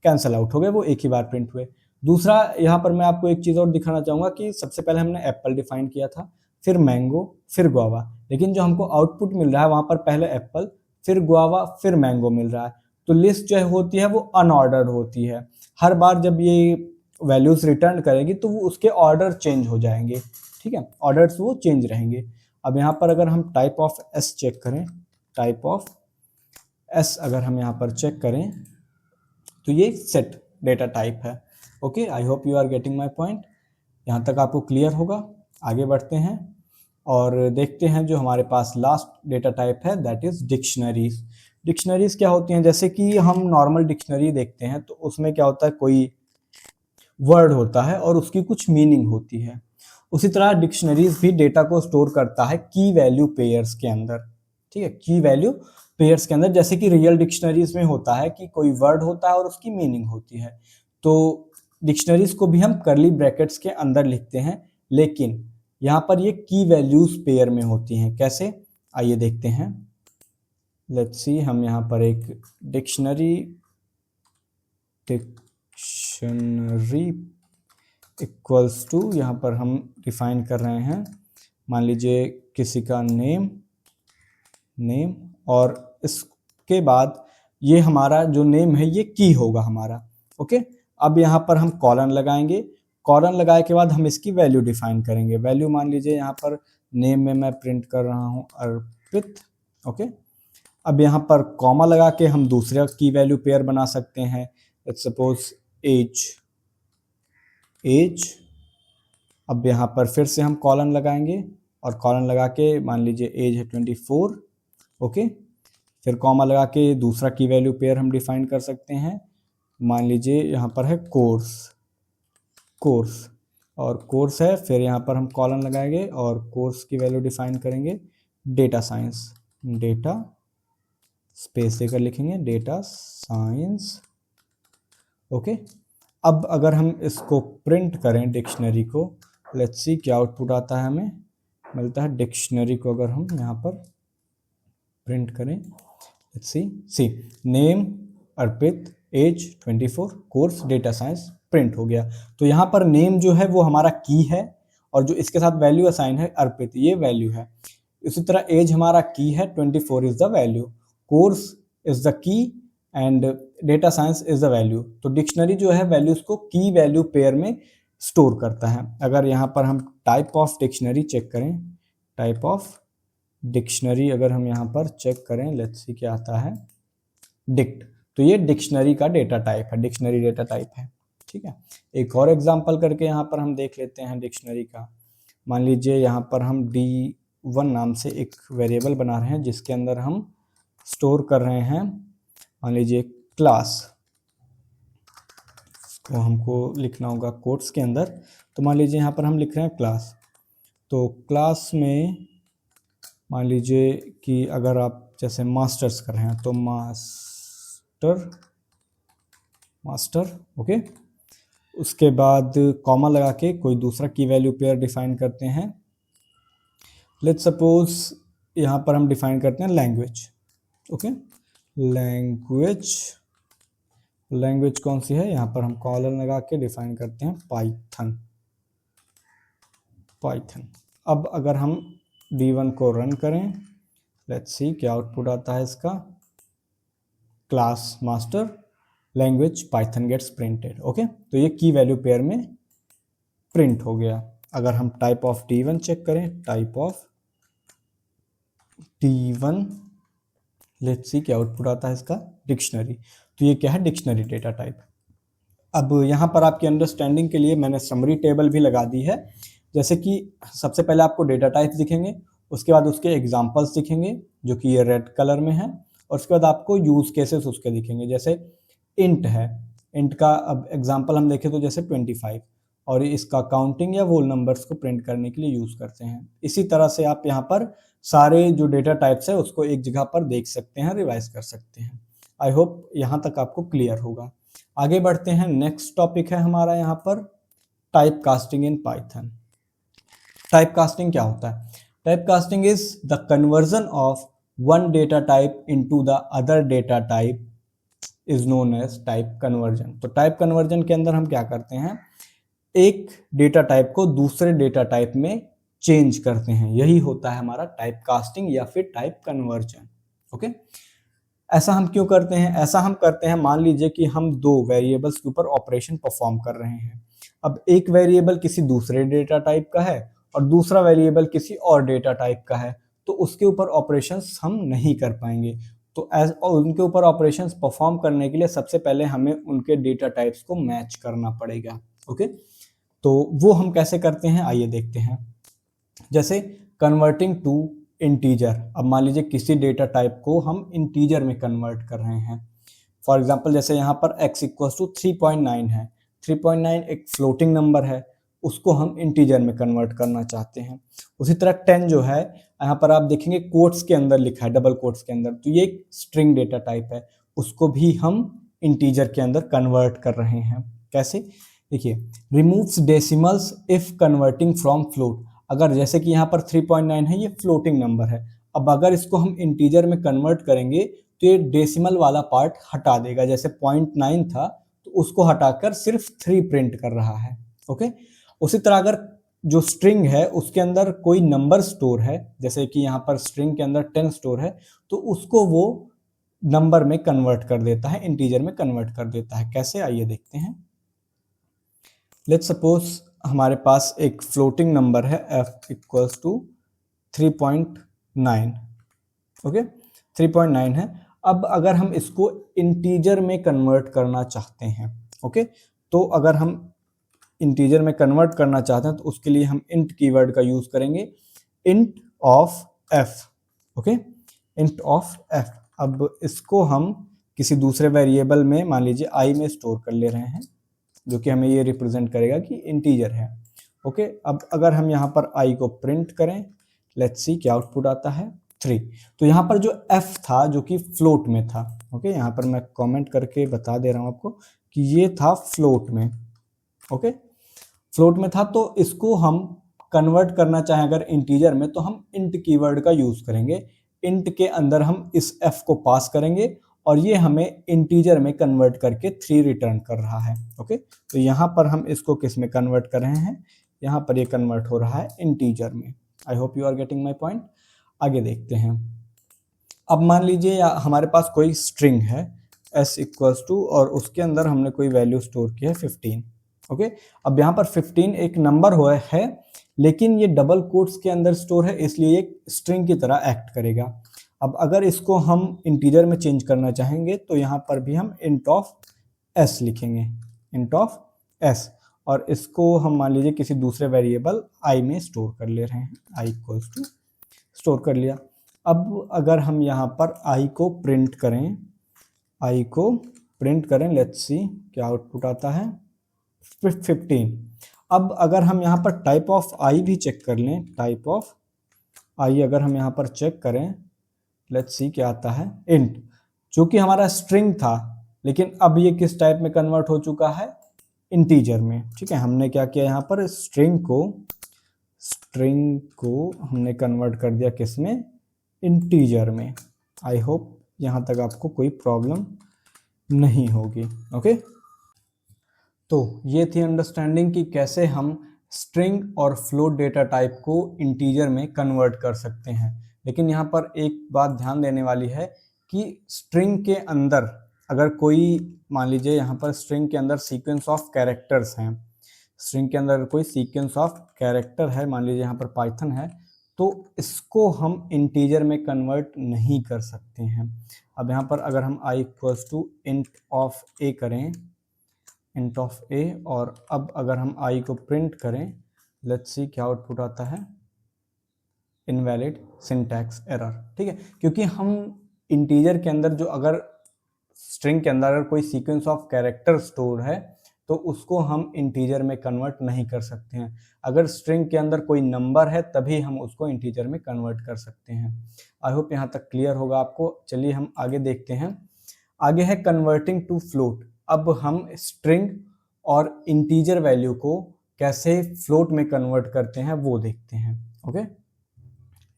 कैंसिल आउट हो गए, वो एक ही बार प्रिंट हुए। दूसरा यहाँ पर मैं आपको एक चीज़ और दिखाना चाहूँगा कि सबसे पहले हमने एप्पल डिफाइन किया था, फिर मैंगो, फिर गुआवा, लेकिन जो हमको आउटपुट मिल रहा है वहाँ पर पहले एप्पल, फिर गुआवा, फिर मैंगो मिल रहा है। तो लिस्ट जो होती है वो अनऑर्डर्ड होती है, हर बार जब ये वैल्यूज रिटर्न करेगी तो वो उसके ऑर्डर चेंज हो जाएंगे। ठीक है, ऑर्डर्स वो चेंज रहेंगे। अब यहाँ पर अगर हम टाइप ऑफ एस चेक करें, टाइप ऑफ एस अगर हम यहाँ पर चेक करें तो ये सेट डेटा टाइप है। Okay, I hope you are getting my point. यहाँ तक आपको क्लियर होगा। आगे बढ़ते हैं और देखते हैं जो हमारे पास लास्ट डेटा टाइप है दैट इज डिक्शनरीज। डिक्शनरीज क्या होती हैं, जैसे कि हम नॉर्मल डिक्शनरी देखते हैं तो उसमें क्या होता है, कोई वर्ड होता है और उसकी कुछ मीनिंग होती है। उसी तरह डिक्शनरीज भी डेटा को स्टोर करता है की वैल्यू पेयर्स के अंदर, ठीक है, की वैल्यू पेयर्स के अंदर। जैसे कि रियल डिक्शनरीज में होता है कि कोई वर्ड होता है और उसकी मीनिंग होती है, तो डिक्शनरीज को भी हम करली ब्रैकेट्स के अंदर लिखते हैं, लेकिन यहाँ पर ये की वैल्यूज पेयर में होती हैं। कैसे, आइए देखते हैं। लेट्स सी, हम यहाँ पर एक डिक्शनरी इक्वल्स टू, यहाँ पर हम डिफाइन कर रहे हैं, मान लीजिए किसी का नेम, और इसके बाद ये हमारा जो नेम है ये की होगा हमारा। ओके, अब यहाँ पर हम कॉलन लगाएंगे, कॉलन लगाए के बाद हम इसकी वैल्यू डिफाइन करेंगे। वैल्यू मान लीजिए यहाँ पर नेम में मैं प्रिंट कर रहा हूँ अर्पित। ओके, अब यहाँ पर कॉमा लगा के हम दूसरा की वैल्यू पेयर बना सकते हैं। Let's suppose age. अब यहाँ पर फिर से हम कॉलन लगाएंगे और कॉलन लगा के मान लीजिए एज है 24। ओके, फिर कॉमा लगा के दूसरा की वैल्यू पेयर हम डिफाइन कर सकते हैं, मान लीजिए यहाँ पर है कोर्स, और कोर्स है, फिर यहाँ पर हम कॉलन लगाएंगे और कोर्स की वैल्यू डिफाइन करेंगे डेटा साइंस, डेटा स्पेस देकर लिखेंगे डेटा साइंस। ओके, अब अगर हम इसको प्रिंट करें डिक्शनरी को, लेट्स सी क्या आउटपुट आता है, हमें मिलता है डिक्शनरी को अगर हम यहाँ पर प्रिंट करें, let's see name Arpit, age 24, course data science, print हो गया। तो यहाँ पर नेम जो है वो हमारा की है और जो इसके साथ वैल्यू असाइन है अर्पित, ये वैल्यू है। इसी तरह एज हमारा की है, 24 is the value, course is the key and data science is the value. तो डिक्शनरी जो है वैल्यूज को की वैल्यू पेयर में स्टोर करता है। अगर यहाँ पर हम टाइप ऑफ डिक्शनरी चेक करें, टाइप ऑफ डिक्शनरी अगर हम यहाँ पर चेक करें, लेट्स सी क्या आता है, डिक्ट। तो ये डिक्शनरी का डेटा टाइप है, डिक्शनरी डेटा टाइप है। ठीक है, एक और एग्जांपल करके यहाँ पर हम देख लेते हैं डिक्शनरी का। मान लीजिए यहाँ पर हम D1 नाम से एक वेरिएबल बना रहे हैं जिसके अंदर हम स्टोर कर रहे हैं, मान लीजिए क्लास, तो हमको लिखना होगा कोट्स के अंदर। तो मान लीजिए यहाँ पर हम लिख रहे हैं क्लास, तो क्लास में मान लीजिए कि अगर आप जैसे मास्टर्स कर रहे हैं तो मास्टर। ओके, उसके बाद कॉमा लगा के कोई दूसरा की वैल्यू पेयर डिफाइन करते हैं। लेट्स सपोज यहाँ पर हम डिफाइन करते हैं लैंग्वेज। ओके, लैंग्वेज कौन सी है, यहाँ पर हम कॉलन लगा के डिफाइन करते हैं पाइथन। अब अगर हम D1 को रन करें, लेट्स सी क्या आउटपुट आता है इसका, class master language Python gets printed. Okay, तो ये की वैल्यू पेयर में प्रिंट हो गया। अगर हम टाइप ऑफ D1 चेक करें, type of D1, let's see क्या आउटपुट आता है इसका, डिक्शनरी। तो ये क्या है, डिक्शनरी डेटा टाइप। अब यहाँ पर आपकी अंडरस्टैंडिंग के लिए मैंने समरी टेबल भी लगा दी है, जैसे कि सबसे पहले आपको डेटा टाइप्स दिखेंगे, उसके बाद उसके एग्जांपल्स दिखेंगे जो कि ये रेड कलर में है, और उसके बाद आपको यूज केसेस उसके दिखेंगे। जैसे इंट है, इंट का अब एग्जांपल हम देखें तो जैसे 25, और इसका काउंटिंग या वोल नंबर्स को प्रिंट करने के लिए यूज करते हैं। इसी तरह से आप यहाँ पर सारे जो डेटा टाइप्स है उसको एक जगह पर देख सकते हैं, रिवाइज कर सकते हैं। आई होप यहाँ तक आपको क्लियर होगा। आगे बढ़ते हैं, नेक्स्ट टॉपिक है हमारा यहाँ पर type casting in Python. Type casting क्या होता है? Type casting is the conversion of one data type into the other data type is known as type conversion. तो टाइप कन्वर्जन के अंदर हम क्या करते हैं, एक डेटा टाइप को दूसरे डेटा टाइप में चेंज करते हैं, यही होता है हमारा टाइप कास्टिंग या फिर टाइप कन्वर्जन। ओके, ऐसा हम क्यों करते हैं? ऐसा हम करते हैं, मान लीजिए कि हम दो वेरिएबल्स के ऊपर ऑपरेशन परफॉर्म कर रहे हैं। अब एक वेरिएबल किसी दूसरे डेटा टाइप का है और दूसरा वेरिएबल किसी और डेटा टाइप का है, तो उसके ऊपर ऑपरेशंस हम नहीं कर पाएंगे। तो उनके ऊपर ऑपरेशंस परफॉर्म करने के लिए सबसे पहले हमें उनके डेटा टाइप्स को मैच करना पड़ेगा। ओके, तो वो हम कैसे करते हैं, आइए देखते हैं। जैसे कन्वर्टिंग टू इंटीजर। अब मान लीजिए किसी डेटा टाइप को हम इंटीजर में कन्वर्ट कर रहे हैं। फॉर एग्जांपल जैसे यहाँ पर x इक्वल्स टू 3.9 है। 3.9 एक फ्लोटिंग नंबर है, उसको हम इंटीजर में कन्वर्ट करना चाहते हैं। उसी तरह 10 जो है यहाँ पर आप देखेंगे कोट्स के अंदर लिखा है, डबल कोट्स के अंदर, तो ये एक स्ट्रिंग डेटा टाइप है, उसको भी हम इंटीजर के अंदर कन्वर्ट कर रहे हैं। कैसे? देखिए, removes decimals if converting from float. अगर जैसे कि यहाँ पर 3.9 है, ये फ्लोटिंग नंबर है, अब अगर इसको हम इंटीजर में कन्वर्ट करेंगे तो ये डेसिमल वाला पार्ट हटा देगा। जैसे 0.9 था तो उसको हटाकर सिर्फ 3 प्रिंट कर रहा है। ओके, उसी तरह अगर जो स्ट्रिंग है उसके अंदर कोई नंबर स्टोर है, जैसे कि यहाँ पर स्ट्रिंग के अंदर 10 स्टोर है, तो उसको वो नंबर में कन्वर्ट कर देता है, इंटीजर में कन्वर्ट कर देता है। कैसे, आइए देखते हैं। लेट्स सपोज हमारे पास एक फ्लोटिंग नंबर है f इक्वल्स टू 3.9। ओके, 3.9 है। अब अगर हम इसको इंटीजर में कन्वर्ट करना चाहते हैं, ओके, तो अगर हम इंटीजर में कन्वर्ट करना चाहते हैं तो उसके लिए हम इंट कीवर्ड का यूज करेंगे, int of f। Okay, int of f। अब इसको हम किसी दूसरे वेरिएबल में, मान लीजिए i में स्टोर कर ले रहे हैं, जो कि हमें ये रिप्रेजेंट करेगा कि इंटीजर है। ओके, अब अगर हम यहाँ पर i को प्रिंट करें, लेट्स सी क्या आउटपुट आता है, 3। तो यहाँ पर जो f था जो कि फ्लोट में था, ओके, यहाँ पर मैं कमेंट करके बता दे रहा हूँ आपको कि ये था फ्लोट में। ओके, फ्लोट में था, तो इसको हम कन्वर्ट करना चाहें अगर इंटीजर में तो हम इंट कीवर्ड का यूज करेंगे। इंट के अंदर हम इस f को पास करेंगे और ये हमें इंटीजर में कन्वर्ट करके 3 रिटर्न कर रहा है। ओके, तो यहाँ पर हम इसको किस में कन्वर्ट कर रहे हैं, यहाँ पर ये कन्वर्ट हो रहा है इंटीजर में। I hope you are getting my point. आगे देखते हैं। अब मान लीजिए हमारे पास कोई स्ट्रिंग है s इक्वल्स टू, और उसके अंदर हमने कोई वैल्यू स्टोर की है 15। ओके, अब यहाँ पर 15 एक नंबर हुआ है, लेकिन ये डबल कोट्स के अंदर स्टोर है, इसलिए एक स्ट्रिंग की तरह एक्ट करेगा। अब अगर इसको हम इंटीजर में चेंज करना चाहेंगे तो यहाँ पर भी हम इंट ऑफ s लिखेंगे, इंट ऑफ s, और इसको हम मान लीजिए किसी दूसरे वेरिएबल i में स्टोर कर ले रहे हैं, i इक्वल्स टू, स्टोर कर लिया। अब अगर हम यहाँ पर i को प्रिंट करें, लेट्स सी क्या आउटपुट आता है, 15। अब अगर हम यहाँ पर टाइप ऑफ i भी चेक कर लें, टाइप ऑफ i अगर हम यहाँ पर चेक करें, लेट्स सी क्या आता है, इंट, जो कि हमारा स्ट्रिंग था, लेकिन अब ये किस टाइप में कन्वर्ट हो चुका है, इंटीजर में। ठीक है, हमने क्या किया, यहाँ पर स्ट्रिंग को हमने कन्वर्ट कर दिया किस में, इंटीजर में। आई होप यहाँ तक आपको कोई प्रॉब्लम नहीं होगी। ओके, तो ये थी अंडरस्टैंडिंग कि कैसे हम स्ट्रिंग और फ्लोट डेटा टाइप को इंटीजर में कन्वर्ट कर सकते हैं। लेकिन यहाँ पर एक बात ध्यान देने वाली है कि स्ट्रिंग के अंदर अगर कोई, मान लीजिए यहाँ पर स्ट्रिंग के अंदर सीक्वेंस ऑफ कैरेक्टर्स हैं, स्ट्रिंग के अंदर कोई सीक्वेंस ऑफ कैरेक्टर है, मान लीजिए यहाँ पर पाइथन है, तो इसको हम इंटीजर में कन्वर्ट नहीं कर सकते हैं। अब यहाँ पर अगर हम i equals to int of a करें, इंट ऑफ a, और अब अगर हम i को प्रिंट करें, लेट्स सी क्या आउटपुट आता है, इनवैलिड सिंटैक्स एरर। ठीक है, क्योंकि हम इंटीजर के अंदर जो, अगर स्ट्रिंग के अंदर अगर कोई सीक्वेंस ऑफ कैरेक्टर स्टोर है तो उसको हम इंटीजर में कन्वर्ट नहीं कर सकते हैं। अगर स्ट्रिंग के अंदर कोई नंबर है तभी हम उसको इंटीजर में कन्वर्ट कर सकते हैं। आई होप यहाँ तक क्लियर होगा आपको। चलिए हम आगे देखते हैं। आगे है कन्वर्टिंग टू फ्लोट। अब हम स्ट्रिंग और इंटीजर वैल्यू को कैसे फ्लोट में कन्वर्ट करते हैं वो देखते हैं। ओके,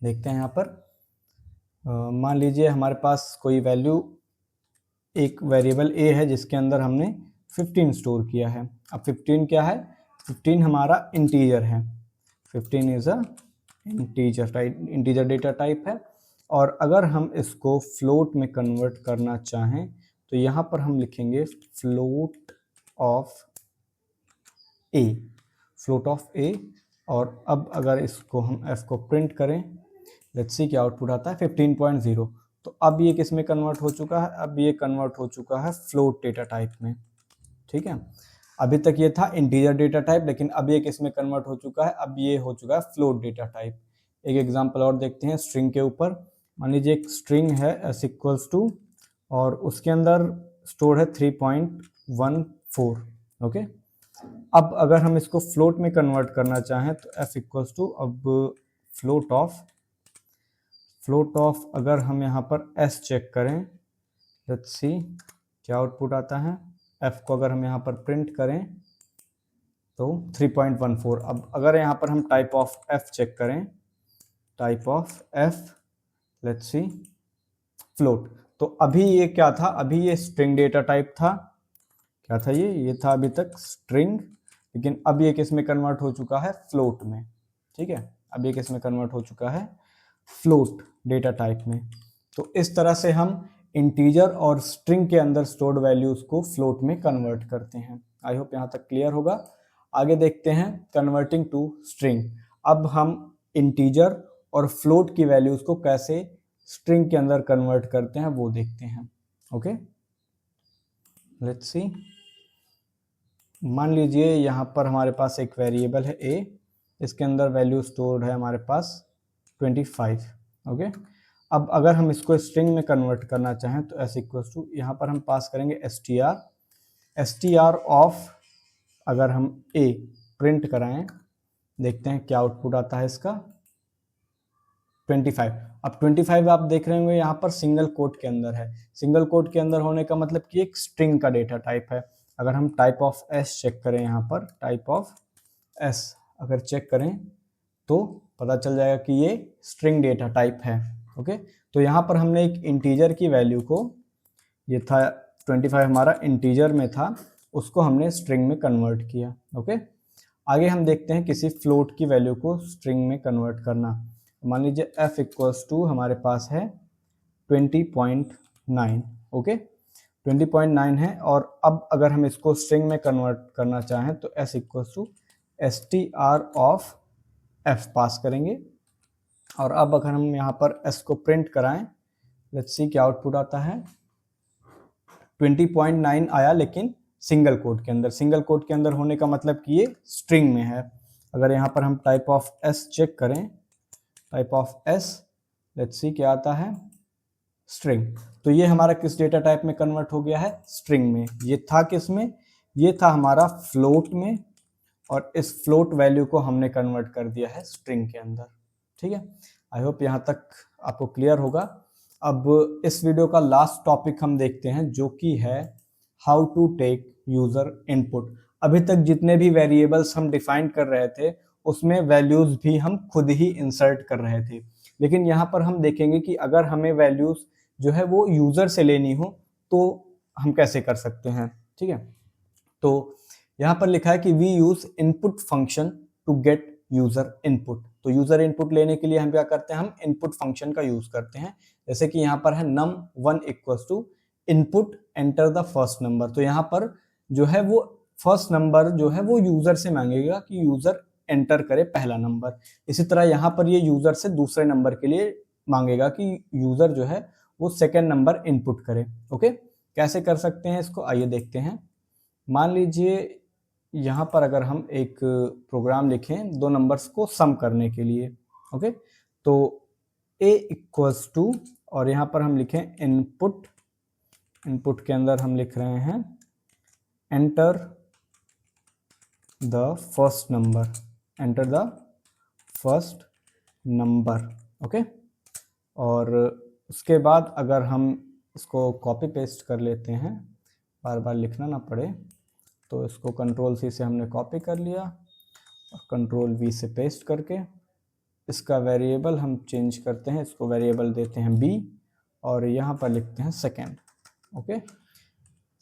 देखते हैं। यहाँ पर मान लीजिए हमारे पास कोई वैल्यू, एक वेरिएबल a है जिसके अंदर हमने 15 स्टोर किया है। अब 15 क्या है, 15 हमारा इंटीजर है, 15 is a integer data type है। और अगर हम इसको फ्लोट में कन्वर्ट करना चाहें तो यहाँ पर हम लिखेंगे float of a, float of a। और अब अगर इसको हम f को प्रिंट करें, लेट्स सी क्या आउटपुट आता है, 15.0। तो अब ये किस में कन्वर्ट हो चुका है, अब ये कन्वर्ट हो चुका है फ्लोट डेटा टाइप में। ठीक है, अभी तक ये था इंटीजर डेटा टाइप, लेकिन अब ये किस में कन्वर्ट हो चुका है, अब ये हो चुका है फ्लोट डेटा टाइप। एक एग्जांपल और देखते हैं स्ट्रिंग के ऊपर। मान लीजिए एक स्ट्रिंग है s इक्वल्स टू और उसके अंदर स्टोर है 3.14। ओके, अब अगर हम इसको फ्लोट में कन्वर्ट करना चाहें तो f इक्वल्स टू, अब फ्लोट ऑफ अगर हम यहाँ पर s चेक करें, लेट्स सी क्या आउटपुट आता है। f को अगर हम यहाँ पर प्रिंट करें तो 3.14। अब अगर यहाँ पर हम टाइप ऑफ f चेक करें, type of f, let's see float, तो अभी ये क्या था, अभी ये स्ट्रिंग डेटा टाइप था। क्या था ये था अभी तक स्ट्रिंग, लेकिन अब ये किस में कन्वर्ट हो चुका है, फ्लोट में। ठीक है, अब ये किस में कन्वर्ट हो चुका है, फ्लोट डेटा टाइप में। तो इस तरह से हम इंटीजर और स्ट्रिंग के अंदर स्टोर्ड वैल्यूज को फ्लोट में कन्वर्ट करते हैं। आई होप यहाँ तक क्लियर होगा। आगे देखते हैं कन्वर्टिंग टू स्ट्रिंग। अब हम इंटीजर और फ्लोट की वैल्यूज को कैसे स्ट्रिंग के अंदर कन्वर्ट करते हैं वो देखते हैं। Okay, let's see. मान लीजिए यहाँ पर हमारे पास एक वेरिएबल है a, इसके अंदर वैल्यू स्टोर्ड है हमारे पास 25। ओके, अब अगर हम इसको स्ट्रिंग में कन्वर्ट करना चाहें तो s इक्वल्स टू, यहाँ पर हम पास करेंगे str ऑफ, अगर हम a प्रिंट कराएं, देखते हैं क्या आउटपुट आता है इसका, 25। अब 25 आप देख रहे होंगे यहाँ पर सिंगल कोट के अंदर है। सिंगल कोट के अंदर होने का मतलब कि एक स्ट्रिंग का डेटा टाइप है। अगर हम टाइप ऑफ s चेक करें, यहाँ पर टाइप ऑफ s अगर चेक करें तो पता चल जाएगा कि ये स्ट्रिंग डेटा टाइप है। ओके, तो यहाँ पर हमने एक इंटीजर की वैल्यू को, ये था 25 हमारा इंटीजर में था, उसको हमने स्ट्रिंग में कन्वर्ट किया। ओके, आगे हम देखते हैं किसी फ्लोट की वैल्यू को स्ट्रिंग में कन्वर्ट करना। मान लीजिए f इक्वल्स टू हमारे पास है 20.9। ओके, 20.9 है, और अब अगर हम इसको स्ट्रिंग में कन्वर्ट करना चाहें तो s equals to str of f pass करेंगे। और अब अगर हम यहाँ पर s को प्रिंट कराएं, लेट्स सी क्या आउटपुट आता है, 20.9 आया, लेकिन सिंगल कोट के अंदर। सिंगल कोट के अंदर होने का मतलब कि ये स्ट्रिंग में है। अगर यहाँ पर हम टाइप ऑफ s चेक करें, type of s, let's see क्या आता है, स्ट्रिंग। तो ये हमारा किस डेटा टाइप में कन्वर्ट हो गया है, स्ट्रिंग में। ये था किस में, ये था हमारा फ्लोट में, और इस फ्लोट वैल्यू को हमने कन्वर्ट कर दिया है स्ट्रिंग के अंदर। ठीक है, आई होप यहाँ तक आपको क्लियर होगा। अब इस वीडियो का लास्ट टॉपिक हम देखते हैं, जो कि है how to take user input. अभी तक जितने भी वेरिएबल्स हम डिफाइन कर रहे थे उसमें वैल्यूज भी हम खुद ही इंसर्ट कर रहे थे, लेकिन यहाँ पर हम देखेंगे कि अगर हमें वैल्यूज जो है वो यूजर से लेनी हो तो हम कैसे कर सकते हैं। ठीक है, तो यहाँ पर लिखा है कि we use input function to get user input. तो यूजर इनपुट लेने के लिए हम क्या करते हैं, हम इनपुट फंक्शन का यूज करते हैं। जैसे कि यहाँ पर है num1 equals to input enter the first number. तो यहाँ पर जो है वो फर्स्ट नंबर जो है वो यूजर से मांगेगा कि यूजर एंटर करे पहला नंबर। इसी तरह यहाँ पर ये यूजर से दूसरे नंबर के लिए मांगेगा कि यूजर जो है वो सेकेंड नंबर इनपुट करे। ओके, कैसे कर सकते हैं इसको, आइए देखते हैं। मान लीजिए यहाँ पर अगर हम एक प्रोग्राम लिखें दो नंबर्स को सम करने के लिए। ओके, तो a इक्वल्स टू, और यहाँ पर हम लिखें इनपुट, इनपुट के अंदर हम लिख रहे हैं enter the first number, enter the first number. Okay, और उसके बाद अगर हम इसको कॉपी पेस्ट कर लेते हैं, बार बार लिखना ना पड़े, तो इसको कंट्रोल सी से हमने कॉपी कर लिया और कंट्रोल वी से पेस्ट करके इसका वेरिएबल हम चेंज करते हैं। इसको वेरिएबल देते हैं b और यहाँ पर लिखते हैं सेकेंड। Okay,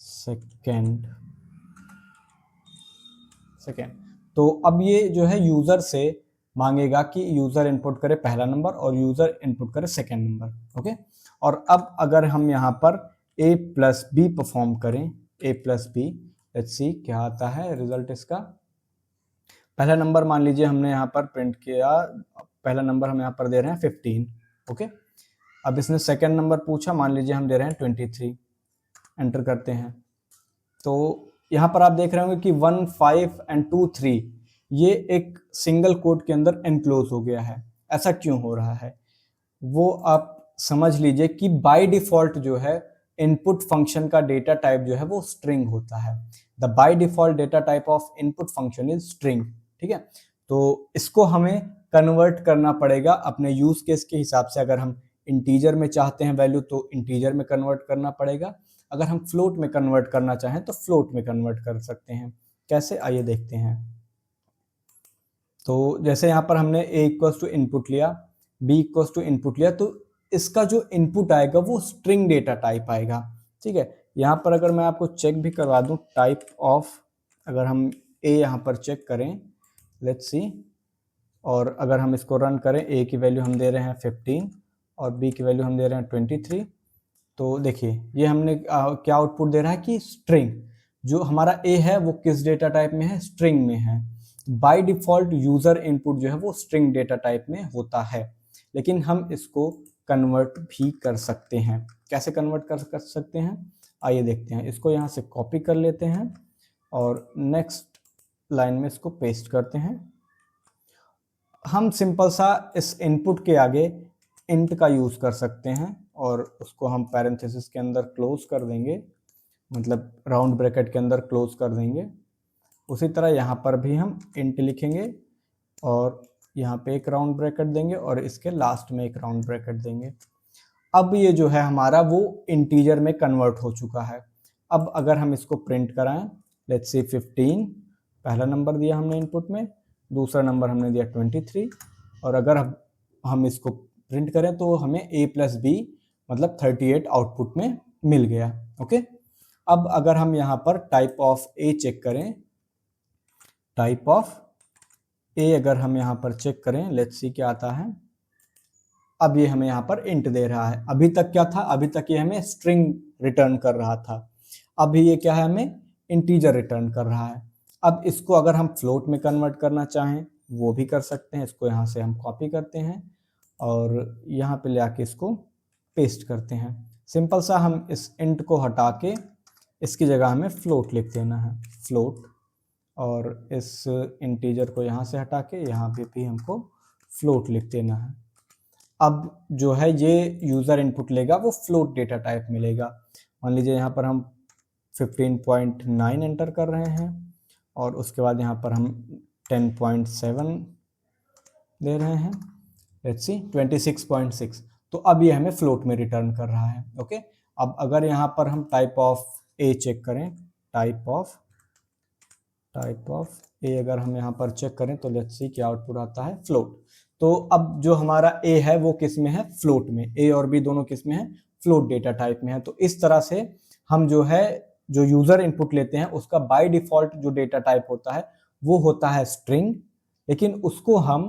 second. तो अब ये जो है यूजर से मांगेगा कि यूजर इनपुट करे पहला नंबर और यूजर इनपुट करे सेकेंड नंबर। ओके, और अब अगर हम यहाँ पर a प्लस बी परफॉर्म करें, a plus B, let's see क्या आता है रिजल्ट इसका। पहला नंबर मान लीजिए हमने यहाँ पर प्रिंट किया, पहला नंबर हम यहाँ पर दे रहे हैं 15। ओके, अब इसने सेकेंड नंबर पूछा, मान लीजिए हम दे रहे हैं 23। एंटर करते हैं तो यहाँ पर आप देख रहे होंगे कि 1, 5 एंड 2, 3 ये एक सिंगल कोट के अंदर एनक्लोज हो गया है। ऐसा क्यों हो रहा है वो आप समझ लीजिए कि बाय डिफॉल्ट जो है इनपुट फंक्शन का डेटा टाइप जो है वो स्ट्रिंग होता है। The by default data type of input function is string. ठीक है, तो इसको हमें कन्वर्ट करना पड़ेगा अपने यूज केस के हिसाब से। अगर हम इंटीजर में चाहते हैं वैल्यू तो इंटीजर में कन्वर्ट करना पड़ेगा, अगर हम फ्लोट में कन्वर्ट करना चाहें तो फ्लोट में कन्वर्ट कर सकते हैं। कैसे, आइए देखते हैं। तो जैसे यहाँ पर हमने a इक्वल्स टू इनपुट लिया, b इक्वल्स टू इनपुट लिया, तो इसका जो इनपुट आएगा वो स्ट्रिंग डेटा टाइप आएगा। ठीक है, यहाँ पर अगर मैं आपको चेक भी करवा दूँ टाइप ऑफ, अगर हम a यहाँ पर चेक करें, लेट्स सी, और अगर हम इसको रन करें, a की वैल्यू हम दे रहे हैं 15 और b की वैल्यू हम दे रहे हैं 23, तो देखिए ये हमने क्या आउटपुट दे रहा है कि स्ट्रिंग। जो हमारा a है वो किस डेटा टाइप में है, स्ट्रिंग में है। बाय डिफॉल्ट यूजर इनपुट जो है वो स्ट्रिंग डेटा टाइप में होता है, लेकिन हम इसको कन्वर्ट भी कर सकते हैं। कैसे कन्वर्ट कर सकते हैं, आइए देखते हैं। इसको यहाँ से कॉपी कर लेते हैं और नेक्स्ट लाइन में इसको पेस्ट करते हैं। हम सिंपल सा इस इनपुट के आगे इंट का यूज कर सकते हैं और उसको हम पैरेंथेसिस के अंदर क्लोज कर देंगे, मतलब राउंड ब्रैकेट के अंदर क्लोज कर देंगे। उसी तरह यहाँ पर भी हम इंट लिखेंगे और यहाँ पे एक राउंड ब्रैकेट देंगे और इसके लास्ट में एक राउंड ब्रैकेट देंगे। अब ये जो है हमारा वो इंटीजर में कन्वर्ट हो चुका है। अब अगर हम इसको प्रिंट कराएं, लेट्स सी 15 पहला नंबर दिया हमने इनपुट में, दूसरा नंबर हमने दिया 23, और अगर हम इसको प्रिंट करें तो हमें a प्लस बी मतलब 38 आउटपुट में मिल गया। ओके, अब अगर हम यहाँ पर टाइप ऑफ a चेक करें, टाइप ऑफ a अगर हम यहाँ पर चेक करें, लेट्स सी क्या आता है। अब ये हमें यहाँ पर इंट दे रहा है। अभी तक क्या था, अभी तक ये हमें स्ट्रिंग रिटर्न कर रहा था, अभी ये क्या है, हमें इंटीजर रिटर्न कर रहा है। अब इसको अगर हम फ्लोट में कन्वर्ट करना चाहें वो भी कर सकते हैं। इसको यहाँ से हम कॉपी करते हैं और यहाँ पे ले आके इसको पेस्ट करते हैं। सिंपल सा हम इस इंट को हटा के इसकी जगह हमें फ्लोट लिख देना है, फ्लोट, और इस इंटीजर को यहाँ से हटा के यहाँ पे भी हमको फ्लोट लिख देना है। अब जो है ये यूज़र इनपुट लेगा वो फ्लोट डेटा टाइप मिलेगा। मान लीजिए यहाँ पर हम 15.9 एंटर कर रहे हैं और उसके बाद यहाँ पर हम 10.7 दे रहे हैं, लेट्स सी 26.6, तो अब ये हमें फ्लोट में रिटर्न कर रहा है। ओके, अब अगर यहाँ पर हम टाइप ऑफ ए चेक करें, टाइप ऑफ ए अगर हम यहाँ पर चेक करें तो लेट्स सी क्या आउटपुट आता है, फ्लोट। तो अब जो हमारा ए है वो किस में है, फ्लोट में। ए और बी दोनों किस में है, फ्लोट डेटा टाइप में है। तो इस तरह से हम जो है जो यूजर इनपुट लेते हैं उसका बाय डिफॉल्ट जो डेटा टाइप होता है वो होता है स्ट्रिंग, लेकिन उसको हम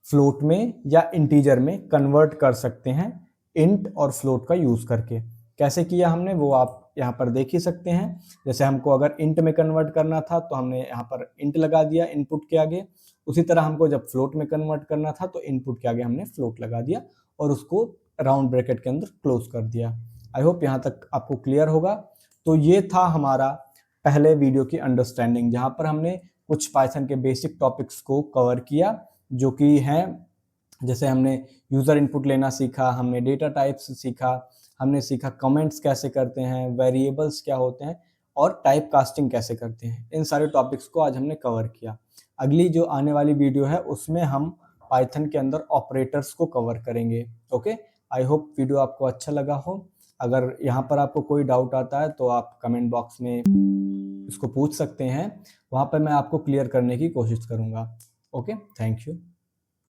फ्लोट में या इंटीजर में कन्वर्ट कर सकते हैं इंट और फ्लोट का यूज करके। कैसे किया हमने वो आप यहाँ पर देख ही सकते हैं। जैसे हमको अगर इंट में कन्वर्ट करना था तो हमने यहाँ पर इंट लगा दिया इनपुट के आगे, उसी तरह हमको जब फ्लोट में कन्वर्ट करना था तो इनपुट के आगे हमने फ्लोट लगा दिया और उसको राउंड ब्रैकेट के अंदर क्लोज कर दिया। आई होप यहाँ तक आपको क्लियर होगा। तो ये था हमारा पहले वीडियो की अंडरस्टैंडिंग, जहाँ पर हमने कुछ पाइथन के बेसिक टॉपिक्स को कवर किया, जो कि हैं, जैसे हमने यूज़र इनपुट लेना सीखा, हमने डेटा टाइप्स सीखा, हमने सीखा कमेंट्स कैसे करते हैं, वेरिएबल्स क्या होते हैं और टाइप कास्टिंग कैसे करते हैं। इन सारे टॉपिक्स को आज हमने कवर किया। अगली जो आने वाली वीडियो है उसमें हम पाइथन के अंदर ऑपरेटर्स को कवर करेंगे। ओके, आई होप वीडियो आपको अच्छा लगा हो। अगर यहाँ पर आपको कोई डाउट आता है तो आप कमेंट बॉक्स में इसको पूछ सकते हैं, वहाँ पर मैं आपको क्लियर करने की कोशिश करूँगा। Okay, thank you.